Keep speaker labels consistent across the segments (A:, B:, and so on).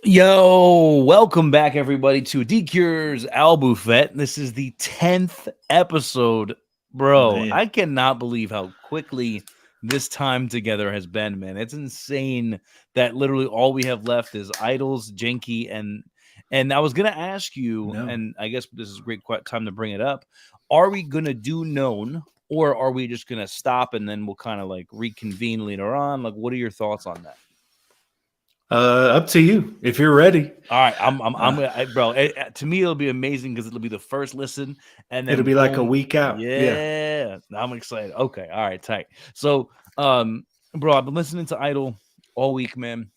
A: Yo, welcome back everybody to D.Cure's Albuphet. This is the 10th episode. Bro,
B: Man,
A: I cannot believe how quickly this time together has been, man. It's insane that literally all we have left is Idols, Jinky, and I was gonna ask you,
B: no.
A: and I guess this is a great time to bring it up. Are we gonna do known, or are we just gonna stop and then we'll kind of like reconvene later on? Like, what are your thoughts on that?
B: Up to you if you're ready.
A: All right, I'm
B: Uh,
A: bro. To me, it'll be amazing because it'll be the first listen, and
B: it'll
A: then
B: be like a
A: boom,
B: week out. Yeah.
A: yeah, I'm excited. Okay, all right, tight. So, bro, I've been listening to Idol all week, man,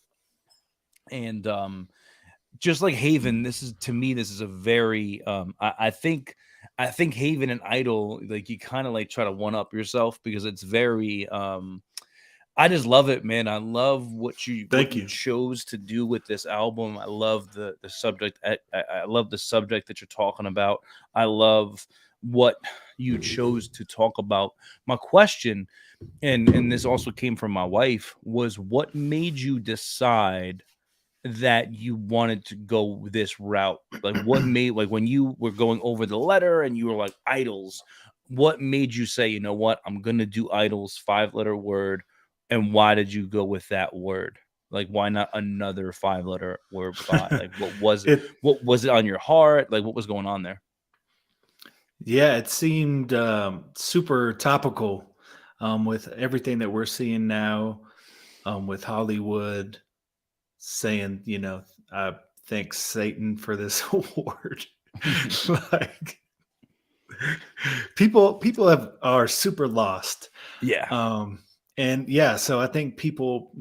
A: and just like Haven, this is to me, this is a very, I think Haven and Idol, like you kind of like try to one up yourself because it's very, I just love it, man. I love what
B: Thank
A: you
B: you.
A: chose to do with this album. I love the subject. I love the subject that you're talking about. I love what you chose to talk about. My question, and this also came from my wife, was what made you decide that you wanted to go this route? Like what made, like when you were going over the letter and you were like idols, what made you say, you know what, I'm gonna do idols, 5-letter word, and why did you go with that word? Like why not another 5-letter word by? Like
B: it
A: what was it on your heart? Like what was going on there?
B: yeah, it seemed super topical with everything that we're seeing now with Hollywood saying, I thank Satan for this award. Like people are super lost.
A: Yeah.
B: Um and yeah, so I think people,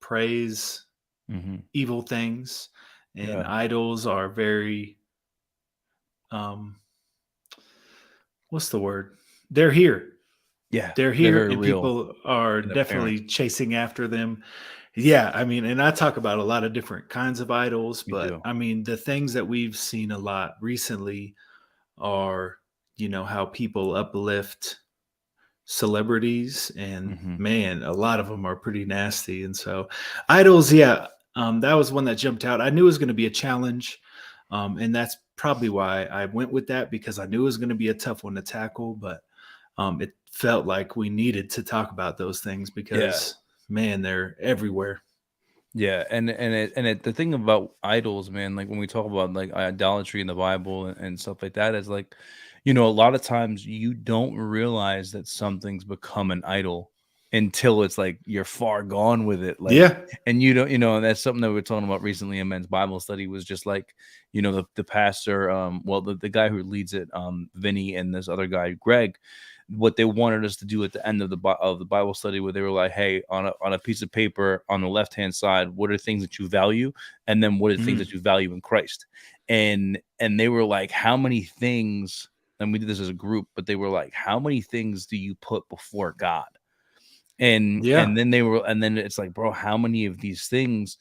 B: praise
A: Hmm.
B: evil things, and
A: Yeah.
B: idols are very um what's the word, they're here,
A: Yeah.
B: they're
A: They're
B: here,
A: very
B: and
A: real
B: people are
A: and apparent.
B: definitely chasing after them. Yeah, I mean, and I talk about a lot of different kinds of idols,
A: You
B: but
A: do.
B: I mean the things that we've seen a lot recently are, how people uplift celebrities, and
A: Hmm.
B: man, a lot of them are pretty nasty. And so idols, yeah, that was one that jumped out. I knew it was going to be a challenge, and that's probably why I went with that, because I knew it was going to be a tough one to tackle. But it felt like we needed to talk about those things
A: Yeah.
B: because, man, they're everywhere.
A: Yeah, the thing about idols, man, like when we talk about like idolatry in the Bible and stuff like that, is like, a lot of times you don't realize that something's become an idol until it's like you're far gone with it. Like,
B: Yeah.
A: and you don't, and that's something that we are talking about recently in men's Bible study was just like, the pastor, well, the guy who leads it, Vinny, and this other guy, Greg, what they wanted us to do at the end of the Bible study, where they were like, "Hey, on a piece of paper on the left hand side, what are things that you value, and then what are things that
B: Mm.
A: you value in Christ?" And they were like, "How many things?" And we did this as a group, but they were like, "How many things do you put before God?"
B: Yeah.
A: And then it's like, bro, how many of these things,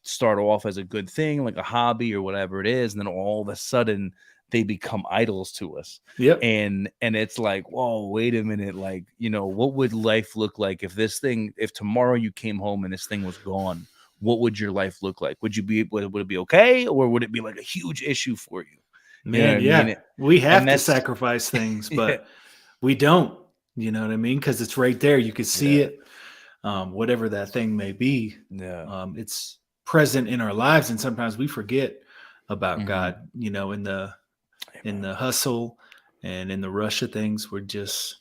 A: start off as a good thing, like a hobby or whatever it is, and then all of a sudden they become idols to us.
B: Yep.
A: And it's like, whoa, wait a minute, like, what would life look like if tomorrow you came home and this thing was gone? What would your life look like? Would it be okay, or would it be like a huge issue for you? You know what
B: Man,
A: I mean?
B: yeah, we
A: And
B: have to
A: that's
B: sacrifice things,
A: yeah,
B: but we don't. You know what I mean? Because it's right there. You can see
A: yeah,
B: it. Whatever that thing may be,
A: yeah.
B: it's present in our lives, and sometimes we forget about
A: Hmm.
B: God. In the hustle and in the rush of things, we're just,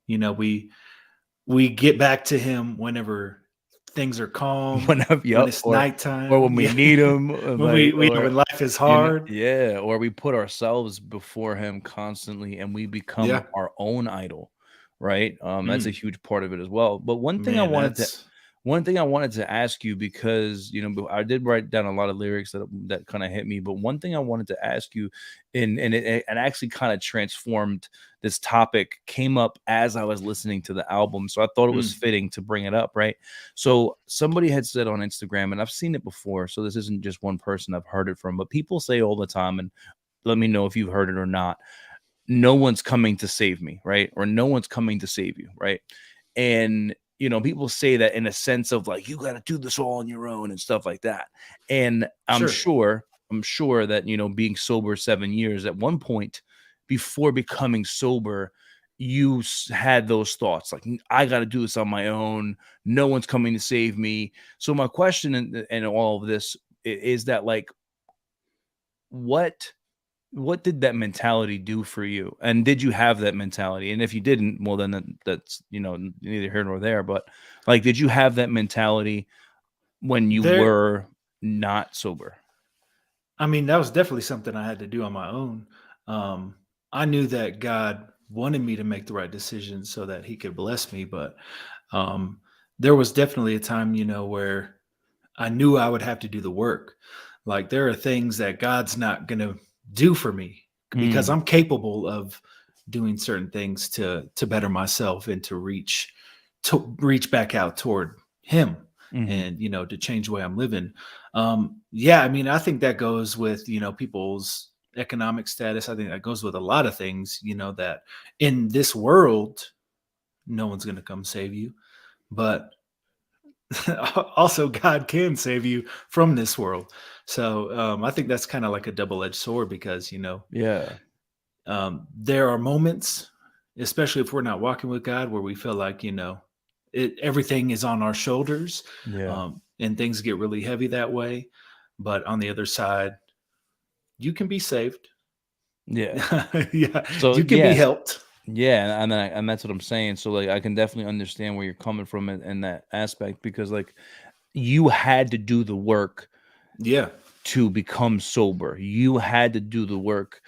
B: we get back to Him whenever things are calm,
A: Whenever,
B: when
A: yep,
B: it's
A: or
B: nighttime.
A: when we
B: Yeah,
A: need them,
B: when
A: like,
B: when life is
A: you know,
B: hard.
A: yeah, or we put ourselves before him constantly and we become
B: Yeah,
A: our own idol, right? That's a
B: mm,
A: huge part of it as well. But
B: man, that's
A: one thing I wanted to ask you, because I did write down a lot of lyrics that kind of hit me. But one thing I wanted to ask you, and it actually kind of transformed this topic, came up as I was listening to the album, so I thought it was
B: mm,
A: fitting to bring it up, right? So somebody had said on Instagram, and I've seen it before, so this isn't just one person I've heard it from, but people say all the time, and let me know if you've heard it or not. No one's coming to save me, right? Or no one's coming to save you, right? And people say that in a sense of like, you got to do this all on your own and stuff like that. And
B: Sure.
A: I'm sure that, being sober 7 years, at one point before becoming sober, you had those thoughts like, I got to do this on my own. No one's coming to save me. So my question in all of this is that, like, what did that mentality do for you? And did you have that mentality? And if you didn't, well, then that's, neither here nor there. But like, did you have that mentality when you
B: There,
A: were not sober?
B: I mean, that was definitely something I had to do on my own. I knew that God wanted me to make the right decision so that He could bless me, but um, there was definitely a time, where I knew I would have to do the work. Like there are things that God's not going to do for me because
A: Mm,
B: I'm capable of doing certain things to better myself and to reach back out toward Him
A: hmm.
B: and to change the way I'm living. Yeah, I mean, I think that goes with people's economic status. I think that goes with a lot of things. That in this world, no one's going to come save you, but also God can save you from this world. So I think that's kind of like a double-edged sword because
A: Yeah.
B: there are moments, especially if we're not walking with God, where we feel like everything is on our shoulders,
A: Yeah.
B: and things get really heavy that way. But on the other side, you can be saved.
A: Yeah.
B: Yeah,
A: So
B: you can be
A: yes.
B: helped.
A: Yeah, and that's what I'm saying. So like, I can definitely understand where you're coming from in that aspect, because like, you had to do the work
B: Yeah,
A: to become sober. You had to do the work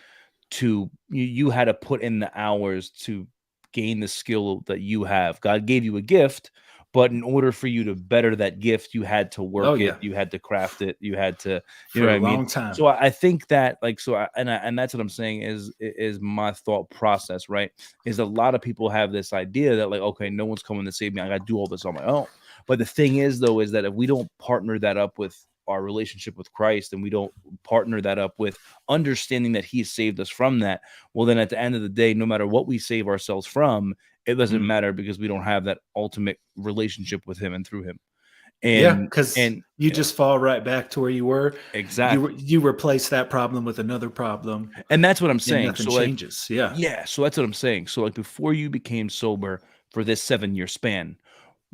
A: you had to put in the hours to gain the skill that you have. God gave you a gift, but in order for you to better that gift, you had to
B: oh
A: work it,
B: yeah,
A: you had to craft it, you had to,
B: for
A: what
B: a
A: I mean?
B: long time.
A: So I think that, like, and that's what I'm saying is my thought process, right? Is a lot of people have this idea that, like, okay, no one's coming to save me. I got to do all this on my own. But the thing is, though, is that if we don't partner that up with our relationship with Christ, and we don't partner that up with understanding that He saved us from that, well, then at the end of the day, no matter what we save ourselves from, it doesn't
B: Mm.
A: matter, because we don't have that ultimate relationship with Him and through Him.
B: Yeah,
A: And
B: because
A: and
B: you
A: yeah,
B: just fall right back to where you were.
A: exactly.
B: You replace that problem with another problem,
A: And that's what I'm
B: and
A: saying.
B: nothing
A: So like,
B: changes. Yeah.
A: yeah, so that's what I'm saying. So like, before you became sober for this 7 year span,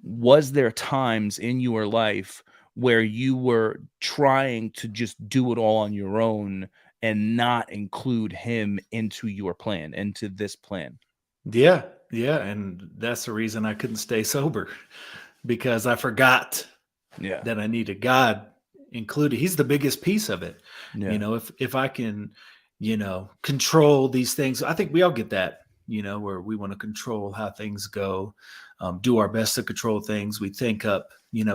A: was there times in your life where you were trying to just do it all on your own and not include Him into your plan, into this plan?
B: Yeah. Yeah. And that's the reason I couldn't stay sober because I forgot
A: Yeah.
B: that I needed God included. He's the biggest piece of it.
A: Yeah.
B: If I can, control these things, I think we all get that, where we want to control how things go, do our best to control things. We think up,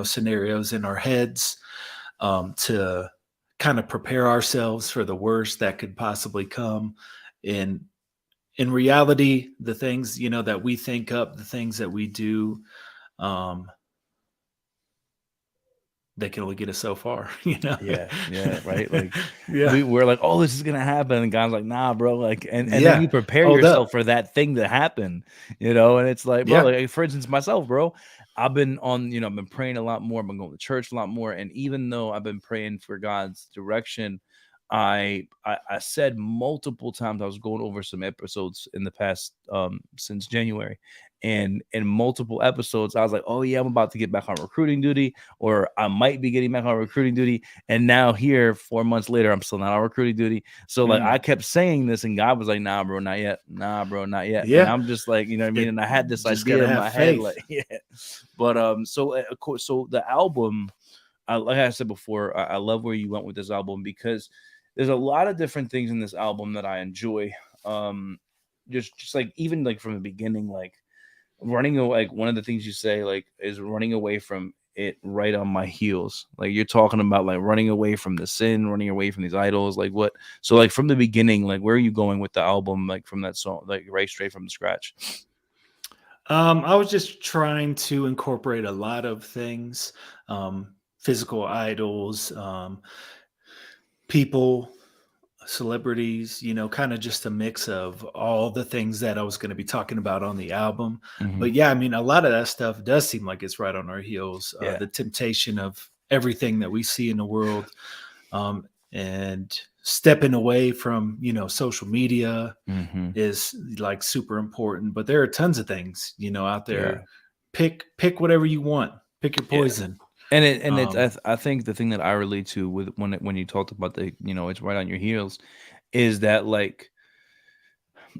B: scenarios in our heads to kind of prepare ourselves for the worst that could possibly come. And in reality, the things, that we think up, the things that we do, um, they can only get us so far,
A: Yeah, yeah, right. Like,
B: Yeah.
A: we're like, oh, this is gonna happen, and God's like, nah, bro. Like, and then you
B: Yeah.
A: prepare
B: Hold
A: yourself
B: up.
A: for that thing to happen, and it's like, bro,
B: Yeah.
A: like, for instance, myself, bro, I've been on, I've been praying a lot more, I've been going to church a lot more, and even though I've been praying for God's direction, I said multiple times, I was going over some episodes in the past, since January, and in multiple episodes, I was like, oh yeah, I'm about to get back on recruiting duty, or I might be getting back on recruiting duty. And now here, 4 months later, I'm still not on recruiting duty. So like, I
B: Mm.
A: kept saying this, and God was like, nah, bro, not yet. Nah, bro, not yet. And
B: Yeah.
A: I'm just like, you know what I mean?
B: It
A: And I had this
B: just
A: idea
B: gotta
A: in
B: have
A: my head, like,
B: faith.
A: yeah. But so of course, so the album, like I said before, I love where you went with this album, because there's a lot of different things in this album that I enjoy. Um, just like, even like from the beginning, like running away, like one of the things you say, like, is running away from it right on my heels. Like, you're talking about like running away from the sin, running away from these idols, like what? So like, from the beginning, like, where are you going with the album, like from that song, like right straight from the scratch?
B: I was just trying to incorporate a lot of things, physical idols, people, celebrities, kind of just a mix of all the things that I was going to be talking about on the album.
A: Mhm.
B: But yeah, I mean, a lot of that stuff does seem like it's right on our heels.
A: Yeah.
B: The temptation of everything that we see in the world, and stepping away from, social media
A: Mhm.
B: is like super important. But there are tons of things, out
A: Yeah.
B: there. Pick whatever you want. Pick your
A: Yeah.
B: poison.
A: And
B: Um,
A: I think the thing that I relate to with when you talked about the, it's right on your heels, is that like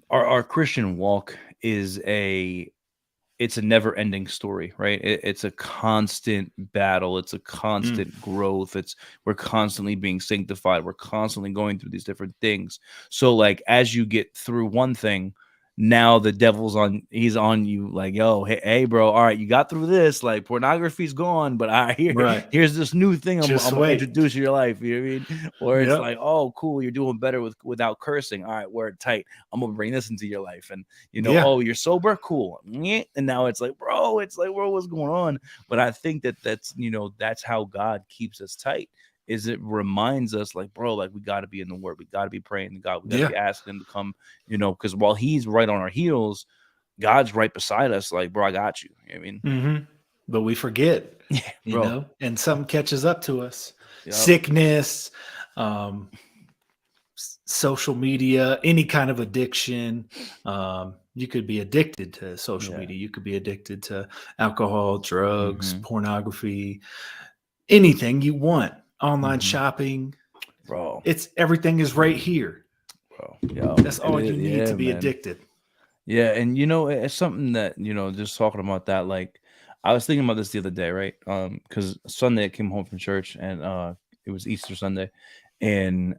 A: our Christian walk is it's a never ending story, right? It's a constant battle. It's a
B: mm,
A: constant growth. We're constantly being sanctified. We're constantly going through these different things. So like, as you get through one thing, now the devil's he's on you like, yo, hey, bro, all right, you got through this, like pornography's gone, but
B: right.
A: here's this new thing
B: Just
A: I'm gonna
B: wait.
A: introduce to your life. You know what I mean? Or it's
B: Yep.
A: like, oh, cool, you're doing better without cursing. All right, word tight. I'm gonna bring this into your life. And
B: Yeah.
A: oh, you're sober, cool. And now it's like, bro, what's going on? But I think that's how God keeps us tight. Is it reminds us like, bro, like we got to be in the word, we got to be praying to God, we got to
B: Yeah.
A: be asking him to come, because while he's right on our heels, God's right beside us, like, bro, I got you. You know what I mean?
B: But we forget,
A: Yeah, bro.
B: and something catches up to us.
A: Yep.
B: Sickness, um, social media, any kind of addiction. You could be addicted to social
A: Yeah.
B: media. You could be addicted to alcohol, drugs,
A: Mm-hmm.
B: pornography, anything you want. Online
A: Mm-hmm.
B: shopping.
A: Bro.
B: Everything is right here.
A: Bro. Yo,
B: That's
A: it
B: all you
A: is.
B: need to
A: Yeah,
B: be
A: man.
B: addicted.
A: Yeah, and it's something that, just talking about that, like I was thinking about this the other day, right? Because Sunday I came home from church and it was Easter Sunday, and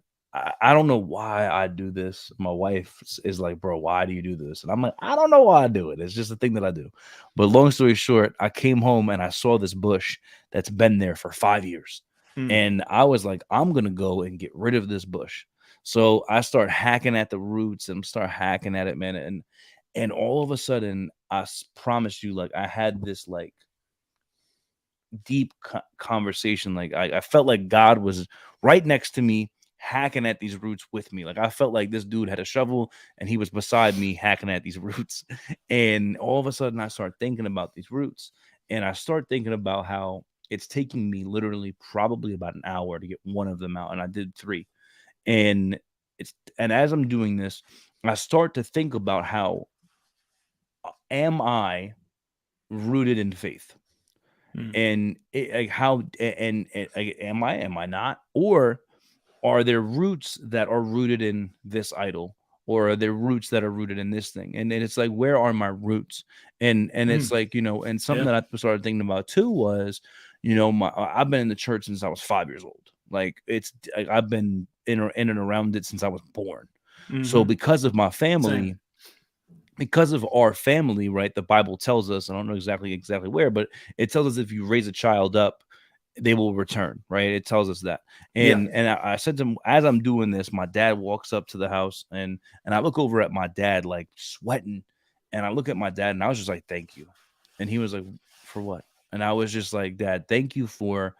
A: I don't know why I do this. My wife is like, bro, why do you do this? And I'm like, I don't know why I do it. It's just a thing that I do. But long story short, I came home and I saw this bush that's been there for 5 years.
B: Mm,
A: And I was like, I'm gonna go and get rid of this bush. So I start hacking at the roots and start hacking at it, man. And all of a sudden, promise you, like I had this like deep conversation. Like I felt like God was right next to me, hacking at these roots with me. Like I felt like this dude had a shovel and he was beside me hacking at these roots. And all of a sudden, I start thinking about these roots, and I start thinking about how it's taking me literally probably about an hour to get one of them out, and I did three. And and as I'm doing this, I start to think about how am I rooted in faith?
B: mm,
A: And like how like, am I not? Or are there roots that are rooted in this idol? Or are there roots that are rooted in this thing? And then it's like, where are my roots? And it's
B: mm.
A: like, and something
B: Yeah.
A: that I started thinking about too was, I've been in the church since I was 5 years old. Like I've been in and around it since I was born. So
B: Hmm.
A: because of my
B: Same.
A: family, because of our family, right? The Bible tells us, I don't know exactly where, but it tells us if you raise a child up, they will return, right? It tells us that.
B: Yeah.
A: And I said to him, as I'm doing this, my dad walks up to the house, and I look over at my dad like sweating, and I look at my dad and I was just like, thank you. And he was like, for what? And I was just like, Dad, thank you for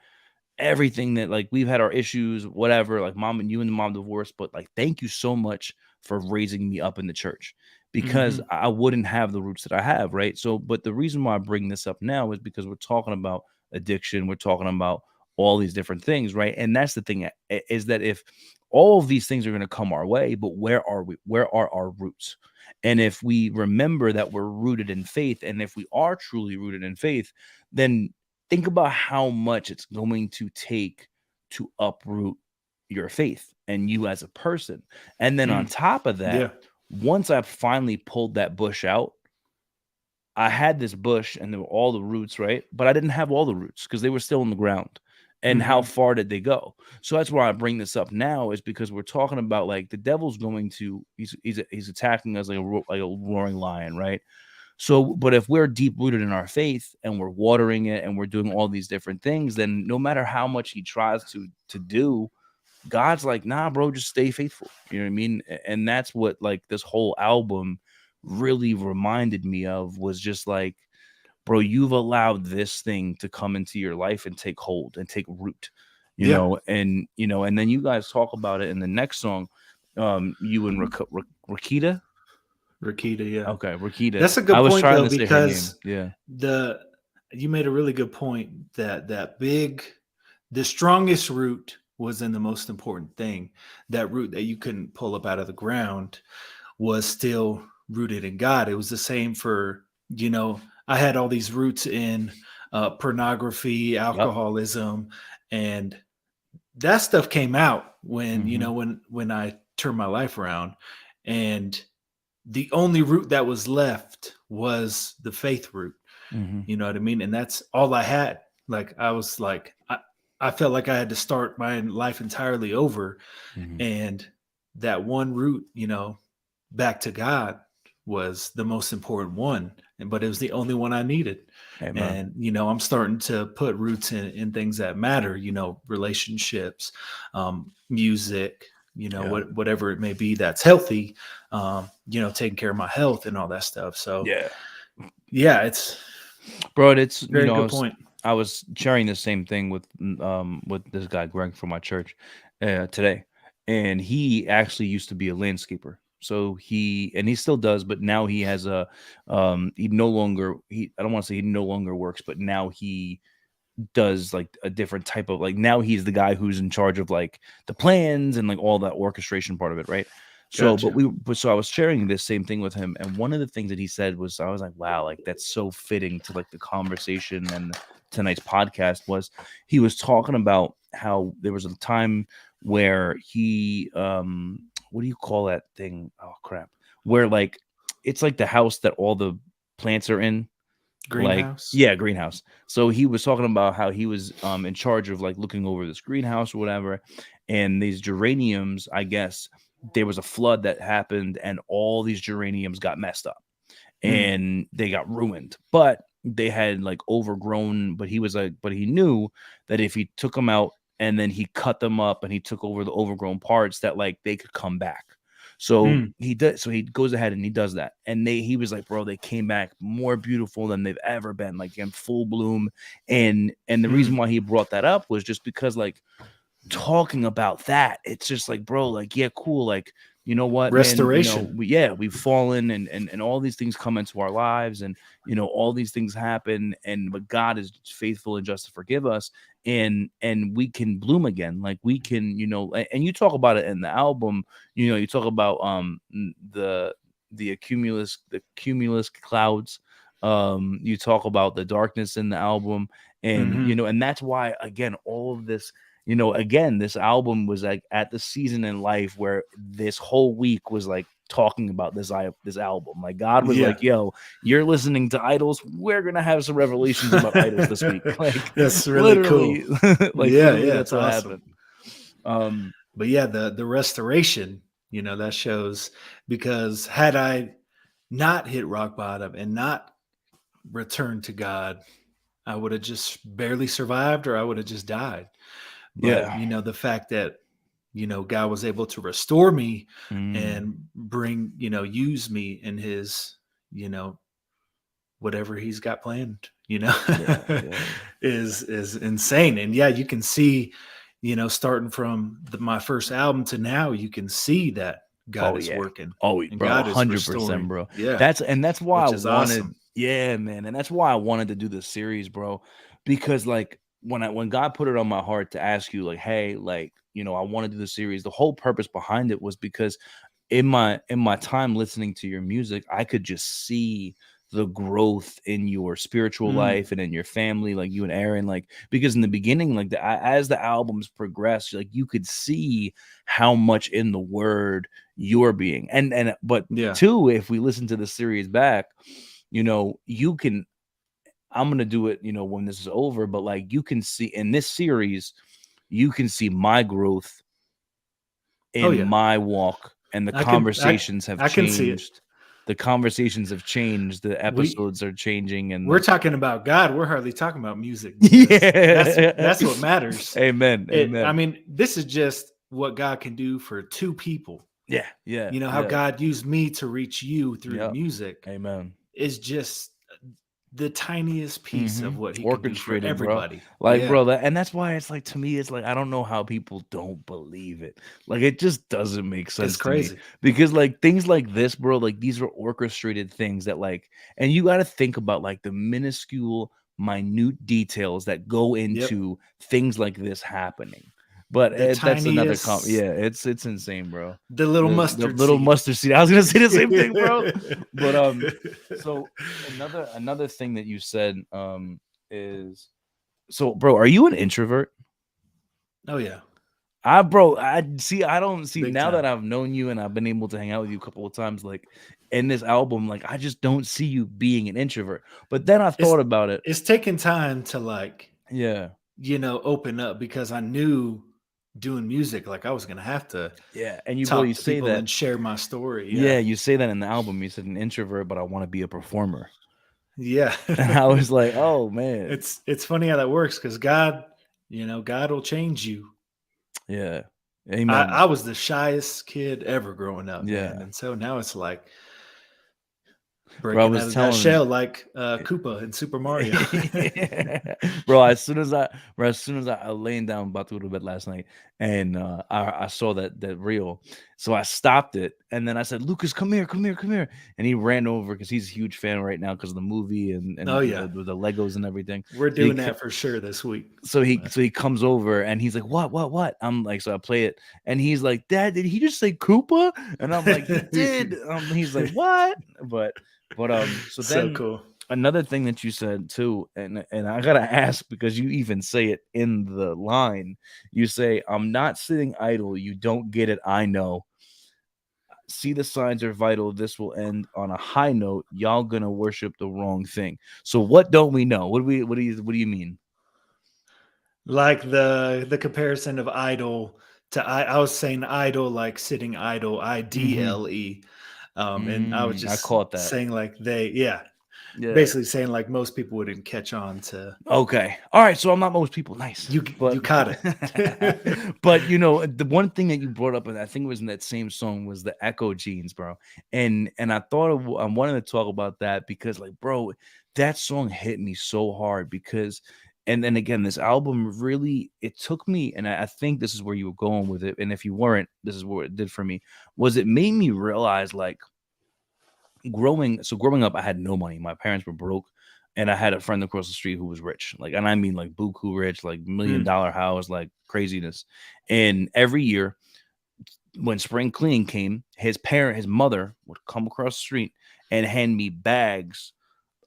A: everything that, like, we've had our issues, whatever, like mom and you and the mom divorced, but like thank you so much for raising me up in the church, because
B: Hmm.
A: I wouldn't have the roots that I have, right? So but the reason why I bring this up now is because we're talking about addiction, we're talking about all these different things, right? And that's the thing, is that if all of these things are going to come our way, but where are our roots? And if we remember that we're rooted in faith, and if we are truly rooted in faith, then think about how much it's going to take to uproot your faith and you as a person. And then on
B: Mm.
A: top of that,
B: Yeah.
A: once I finally pulled that bush out, I had this bush and there were all the roots, right? But I didn't have all the roots because they were still in the ground. And how
B: Hmm.
A: far did they go? So that's why I bring this up now, is because we're talking about like the devil's going to he's attacking us like like a roaring lion, right? So, but if we're deep rooted in our faith and we're watering it and we're doing all these different things, then no matter how much he tries to do, God's like, nah, bro, just stay faithful. You know what I mean? And that's what like this whole album really reminded me of, was just like, bro, you've allowed this thing to come into your life and take hold and take root,
B: Yeah.
A: and and then you guys talk about it in the next song. You and Rakita.
B: Rakita, yeah.
A: Okay, Rakita.
B: That's a
A: I
B: good
A: was
B: point
A: trying
B: though,
A: to say her name.
B: because
A: Yeah.
B: the you made a really good point that the strongest root wasn't the most important thing. That root that you couldn't pull up out of the ground was still rooted in God. It was the same for, I had all these roots in pornography,
A: Yep.
B: alcoholism, and that stuff came out when,
A: Hmm.
B: when I turned my life around. And the only root that was left was the faith root.
A: Hmm.
B: You know what I mean? And that's all I had. Like I was like, I felt like I had to start my life entirely over.
A: Hmm.
B: And that one root, back to God was the most important one. But it was the only one I needed.
A: Amen.
B: And, I'm starting to put roots in things that matter, relationships, music,
A: Yeah.
B: whatever it may be that's healthy, taking care of my health and all that stuff. So,
A: Yeah.
B: yeah, it's
A: Bro, it's
B: very good point.
A: I was sharing the same thing with this guy Greg from my church today, and he actually used to be a landscaper. So he still does, but now he has he no longer he I don't want to say he no longer works, but now he does like a different type of, like, now he's the guy who's in charge of like the plans and like all that orchestration part of it, right? So
B: Gotcha.
A: so I was sharing this same thing with him, and one of the things that he said was, I was like, wow, like that's so fitting to like the conversation and tonight's podcast. Was he was talking about how there was a time where he what do you call that thing, oh crap, where like it's like the house that all the plants are in, like,
B: Greenhouse.
A: yeah, greenhouse. So he was talking about how he was in charge of like looking over this greenhouse or whatever, and these geraniums, I guess there was a flood that happened and all these geraniums got messed up
B: Mm,
A: and they got ruined, but they had like overgrown. But he was like, but he knew that if he took them out and then he cut them up and he took over the overgrown parts, that like they could come back. So
B: mm,
A: he does. So he goes ahead and he does that. And he was like, bro, they came back more beautiful than they've ever been, like in full bloom. And the reason
B: mm.
A: why he brought that up was just because, like, talking about that, it's just like, bro, like, yeah, cool, like, you know what, man,
B: Restoration.
A: we've fallen, and all these things come into our lives, and all these things happen, and but God is faithful and just to forgive us, and we can bloom again, like we can, and you talk about it in the album, you talk about the cumulus clouds, you talk about the darkness in the album, and
B: Hmm.
A: and that's why, again, all of this, again, this album was like at the season in life where this whole week was like talking about this album. Like God was
B: Yeah.
A: like, "Yo, you're listening to Idols. We're gonna have some revelations about Idols this week." Like
B: That's really cool.
A: literally, like
B: Yeah,
A: literally,
B: yeah,
A: that's
B: it's
A: what
B: awesome.
A: happened. Um,
B: But yeah, the restoration, that shows, because had I not hit rock bottom and not returned to God, I would have just barely survived, or I would have just died. But
A: yeah.
B: the fact that God was able to restore me
A: Mm,
B: and bring, use me in his, you know, whatever he's got planned,
A: yeah, yeah.
B: is insane. And yeah, you can see, starting from my first album to now, you can see that God
A: Oh
B: is
A: yeah.
B: working
A: Oh,
B: and
A: bro,
B: God is
A: 100%,
B: restoring.
A: bro.
B: Yeah,
A: That's why I
B: which is
A: wanted,
B: awesome.
A: yeah, man, and that's why I wanted to do this series, bro. Because like when God put it on my heart to ask you, like, hey, like, I want to do the series. The whole purpose behind it was because in my time listening to your music, I could just see the growth in your spiritual
B: Mm,
A: life and in your family, like you and Aaron, like, because in the beginning, like as the albums progressed, like you could see how much in the word you're being, but
B: yeah.
A: two, if we listen to the series back, you can, I'm gonna do it, when this is over, but like you can see in this series, you can see my growth
B: Oh
A: in
B: yeah.
A: my walk, and the
B: I can I
A: conversations have
B: I can see it.
A: changed. The conversations have changed, the
B: We
A: episodes are changing, and
B: we're
A: the
B: talking about God. We're hardly talking about music, because
A: yeah.
B: that's what matters.
A: Amen,
B: I
A: amen.
B: mean, this is just what God can do for two people.
A: Yeah, yeah,
B: How
A: yeah,
B: God used me to reach you through
A: yep.
B: music
A: Amen.
B: is just the tiniest piece of what he can do for
A: Orchestrated, bro.
B: everybody.
A: Like,
B: Yeah,
A: bro, and that's why it's like, to me, it's like I don't know how people don't believe it. Like, it just doesn't make
B: it's
A: sense to me
B: crazy.
A: because like things like this, bro, like these are orchestrated things that like, and you got to think about like the minuscule, minute details that go
B: Yep.
A: into things like this happening. But
B: The
A: that's another
B: tiniest,
A: yeah, it's insane, bro.
B: the little
A: The
B: mustard
A: little
B: seed.
A: mustard seed. I was gonna say the same thing, bro. But so another thing that you said is so, bro, are you an introvert?
B: Oh yeah,
A: I see. I don't see
B: big
A: now that
B: time.
A: I've known you and I've been able to hang out with you a couple of times. Like in this album, like I just don't see you being an introvert. But then I
B: It's
A: thought about it.
B: it's taking time to like,
A: Yeah,
B: open up because I knew doing music, like I was gonna have to
A: yeah. And you, bro, you
B: talk to
A: say
B: people
A: that.
B: and share my story. Yeah.
A: Yeah, you say that in the album. You said an introvert, but I want to be a performer.
B: Yeah.
A: And I was like, oh man,
B: It's funny how that works because God, God will change you.
A: yeah,
B: I,
A: amen.
B: I was the shyest kid ever growing up, man.
A: Yeah,
B: And so now it's like
A: bro. I
B: breaking out
A: was
B: of that
A: telling
B: shell like Koopa in Super Mario.
A: bro, as soon as I laying down about to go to bed last night, and I saw that reel, so I stopped it, and then I said, "Lucas, come here, come here, come here," and he ran over because he's a huge fan right now because of the movie
B: Oh
A: and
B: yeah.
A: the Legos and everything.
B: We're
A: So he
B: doing that for sure this week.
A: so he comes over and he's like, "What?" I'm like, so I play it, and he's like, "Dad, did he just say Koopa?" And I'm like, "He did." He's like, "What?" But so
B: So
A: then
B: cool.
A: another thing that you said too, and I gotta ask because you even say it in the line. You say, "I'm not sitting idle. You don't get it. I know. See the signs are vital. This will end on a high note. Y'all gonna worship the wrong thing." So what don't we know? What do you mean?
B: Like the comparison of idle to I was saying idle like sitting idle,
A: Mm-hmm.
B: IDLE. And I was
A: I
B: just
A: caught that.
B: saying like yeah,
A: Yeah.
B: basically saying like most people wouldn't catch on to
A: Okay. All right. So I'm not most people. Nice.
B: you
A: But
B: caught it.
A: but the one thing that you brought up, and I think it was in that same song, was the Echo Jeans, bro. And I thought I wanted to talk about that because, like, bro, that song hit me so hard because, and then again, this album really it took me, and I think this is where you were going with it. And if you weren't, this is what it did for me. Was it made me realize like growing up, I had no money. My parents were broke, and I had a friend across the street who was rich. Like, and I mean like buku rich, like million
B: Mm,
A: dollar house, like craziness. And every year when spring cleaning came, his mother would come across the street and hand me bags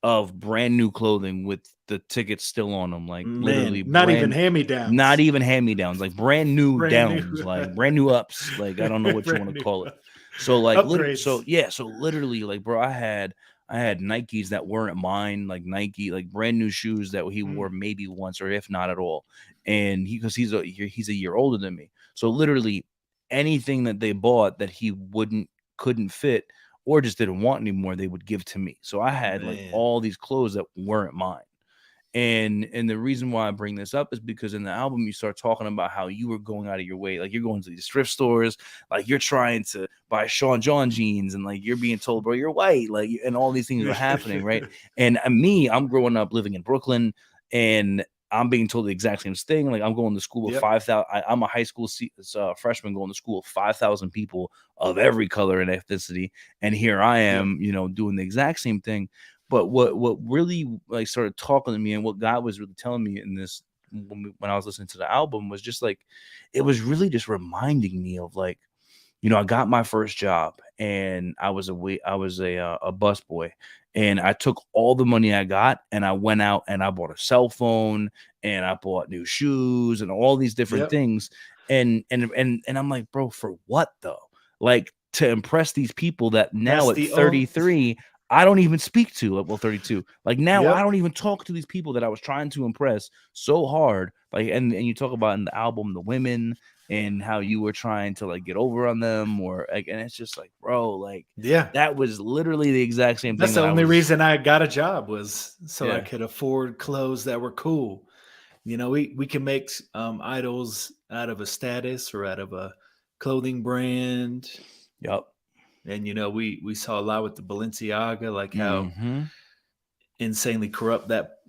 A: of brand new clothing with the tickets still on them, like
B: man,
A: literally
B: not even hand me
A: not
B: downs.
A: even hand me downs, like brand new
B: Brand new
A: downs, like brand new ups, like I don't know what you want
B: brand
A: to
B: new
A: call it. So like
B: upgrades.
A: so literally like bro, I had Nikes that weren't mine, like Nike, like brand new shoes that he wore
B: Mm,
A: maybe once or if not at all. And because he's a year older than me. So literally anything that they bought that he couldn't fit or just didn't want anymore, they would give to me. So I had like
B: man.
A: all these clothes that weren't mine. And the reason why I bring this up is because in the album you start talking about how you were going out of your way, like you're going to these thrift stores, like you're trying to buy Sean John jeans, and like you're being told, bro, you're white, like, and all these things are happening, right? And I'm growing up living in Brooklyn, and I'm being told the exact same thing. Like I'm going to school with
B: Yep.
A: 5,000. I'm a high school freshman going to school with 5,000 people of every color and ethnicity, and here I
B: Yep.
A: am, doing the exact same thing. But what really like started talking to me, and what God was really telling me in this when I was listening to the album, was just like it was really just reminding me of like, I got my first job, and I was a bus boy, and I took all the money I got and I went out and I bought a cell phone and I bought new shoes and all these different
B: Yep.
A: things. And I'm like, bro, for what though? Like to impress these people that now
B: That's
A: at
B: the only
A: 33 I don't even speak to. Like, well, 32. Like now I
B: Yep.
A: don't even talk to these people that I was trying to impress so hard. Like, and you talk about in the album the women and how you were trying to like get over on them, or like, and it's just like, bro, like
B: Yeah.
A: that was literally the exact same thing
B: That's
A: that
B: the
A: I
B: only
A: was.
B: reason I got a job was so I
A: Yeah.
B: could afford clothes that were cool. We can make idols out of a status or out of a clothing brand.
A: Yep.
B: And we saw a lot with the Balenciaga, like how
A: Mm-hmm.
B: insanely corrupt that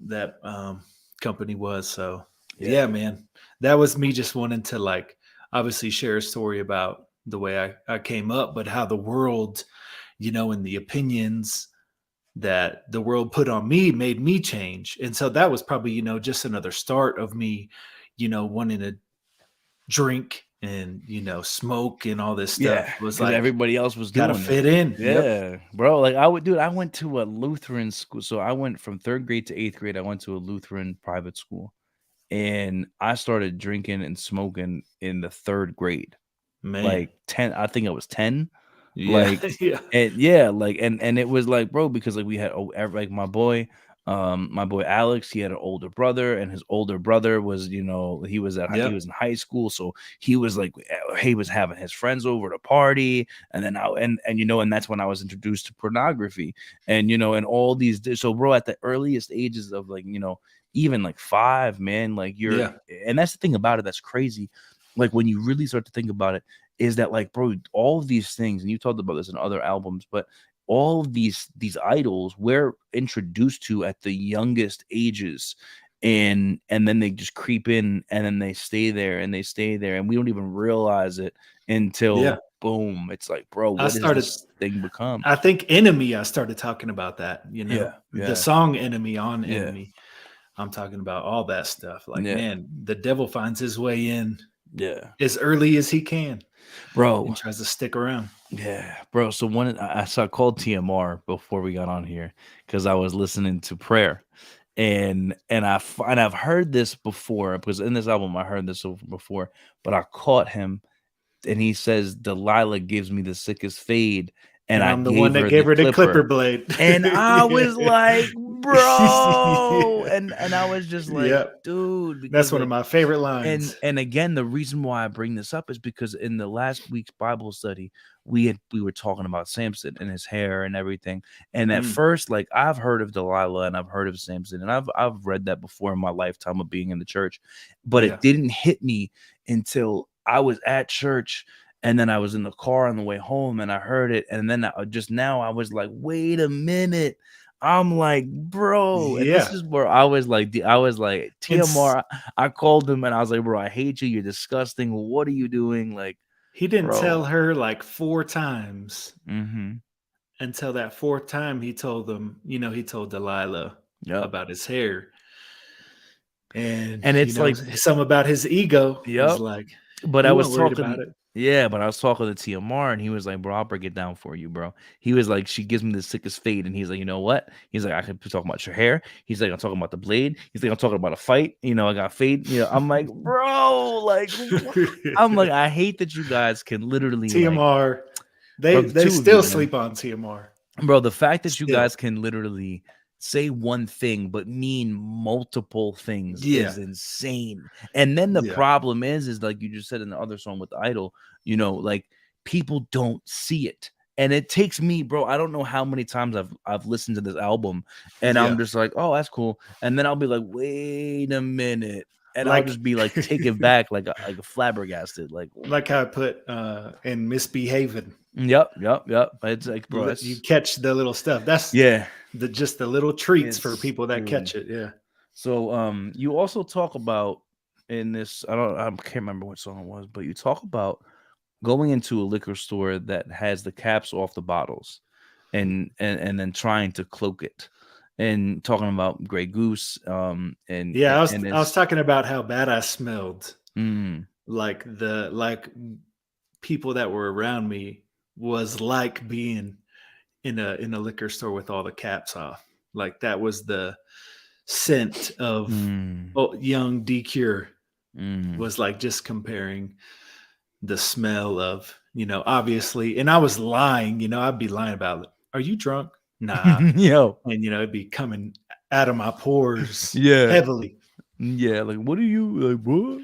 B: company was. So
A: Yeah.
B: yeah, man, that was me just wanting to like obviously share a story about the way I came up, but how the world, and the opinions that the world put on me made me change. And so that was probably, just another start of me, wanting to drink and, smoke and all this
A: Yeah,
B: stuff. It was
A: because
B: like,
A: everybody else was
B: gotta
A: doing it.
B: fit in. Yep.
A: Yeah, bro, like, I went to a Lutheran school, so I went from 3rd grade to 8th grade, I went to a Lutheran private school, and I started drinking and smoking in the 3rd grade,
B: Man.
A: like, 10 I think I was 10.
B: Yeah.
A: Like,
B: Yeah.
A: and yeah, like, and it was like, bro, because like we had like my boy Alex, he had an older brother, and his older brother was, he was
B: Yep.
A: in high school, so he was like, he was having his friends over to party, and then and that's when I was introduced to pornography, and all these. So, bro, at the earliest ages of like, even like 5, man, like
B: Yeah.
A: and that's the thing about it that's crazy. Like when you really start to think about it, is that like, bro, all of these things, and you talked about this in other albums, but all of these idols we're introduced to at the youngest ages, and then they just creep in, and then they stay there and they stay there, and we don't even realize it
B: Yeah.
A: until boom, it's like, bro,
B: I
A: what does
B: started
A: this thing become?
B: I think Enemy, I started talking about that,
A: Yeah,
B: the
A: yeah,
B: song Enemy on
A: yeah,
B: Enemy. I'm talking about all that stuff. Like,
A: yeah,
B: man, the devil finds his way in
A: yeah,
B: as early as he can
A: bro.
B: and tries to stick around.
A: Yeah, bro. So I called TMR before we got on here because I was listening to Prayer, and I've heard this before because in this album I heard this before, but I caught him and he says Delilah gives me the sickest fade, and
B: And
A: I
B: I'm the one
A: gave
B: that
A: her
B: gave
A: the
B: her the clipper
A: clipper.
B: blade.
A: And I was like, bro,
B: Yeah.
A: and I was just like,
B: Yep.
A: dude,
B: That's
A: because
B: one of
A: like,
B: my favorite
A: and
B: lines.
A: and again, the reason why I bring this up is because in the last week's Bible study, we were talking about Samson and his hair and everything. And at
B: Mm,
A: first, like, I've heard of Delilah and I've heard of Samson, and I've read that before in my lifetime of being in the church, but it
B: yeah.
A: didn't hit me until I was at church. And then I was in the car on the way home and I heard it. And then just now I was like, wait a minute. I'm like, bro, and this
B: Yeah.
A: is where I was like,
B: And
A: TMR. I called him and I was like, bro, I hate you. You're disgusting. What are you doing? Like,
B: he didn't tell
A: bro.
B: her like 4 times
A: Mm-hmm.
B: until that fourth time he told them, he told Delilah
A: Yep.
B: about his hair. And,
A: And it's like,
B: some about his ego was
A: yep.
B: like,
A: But I
B: he
A: was
B: wasn't worried
A: talking,
B: about it.
A: yeah, but I was talking to TMR and he was like, bro, I'll break it down for you, bro. He was like, she gives me the sickest fade. And he's like, you know what? He's like, I could be talking about your hair. He's like, I'm talking about the blade. He's like, I'm talking about a fight. I got fade. I'm like, bro, like, what? I'm like, I hate that you guys can literally, like,
B: TMR,
A: bro, the
B: they
A: two of you,
B: still
A: man.
B: sleep on TMR.
A: Bro, the fact that you
B: Still.
A: guys can literally say one thing but mean multiple things
B: Yeah.
A: is insane. And then the
B: Yeah.
A: problem is like you just said in the other song with Idol, like people don't see it. And it takes me, bro, I don't know how many times I've listened to this album and I'm
B: Yeah.
A: just like, "Oh, that's cool." And then I'll be like, "Wait a minute." And I'll
B: Like
A: just be like taken back like a flabbergasted like,
B: like how I put in misbehaving.
A: yep. It's like, bro,
B: You
A: that's
B: catch the little stuff. That's
A: yeah.
B: just the little treats for
A: It's
B: people that
A: dude.
B: catch it. Yeah.
A: So you also talk about in this, I can't remember what song it was, but you talk about going into a liquor store that has the caps off the bottles and then trying to cloak it and talking about Grey Goose
B: Yeah,
A: and
B: I was
A: it's
B: talking about how bad I smelled.
A: mm,
B: Like people that were around me was like being in a liquor store with all the caps off. Like that was the scent of
A: mm,
B: young D.Cure,
A: mm.
B: was like just comparing the smell of, obviously, and I was lying, I'd be lying about it. Are you drunk? Nah.
A: Yo,
B: And it'd be coming out of my pores
A: yeah,
B: heavily.
A: yeah, like what are you like what?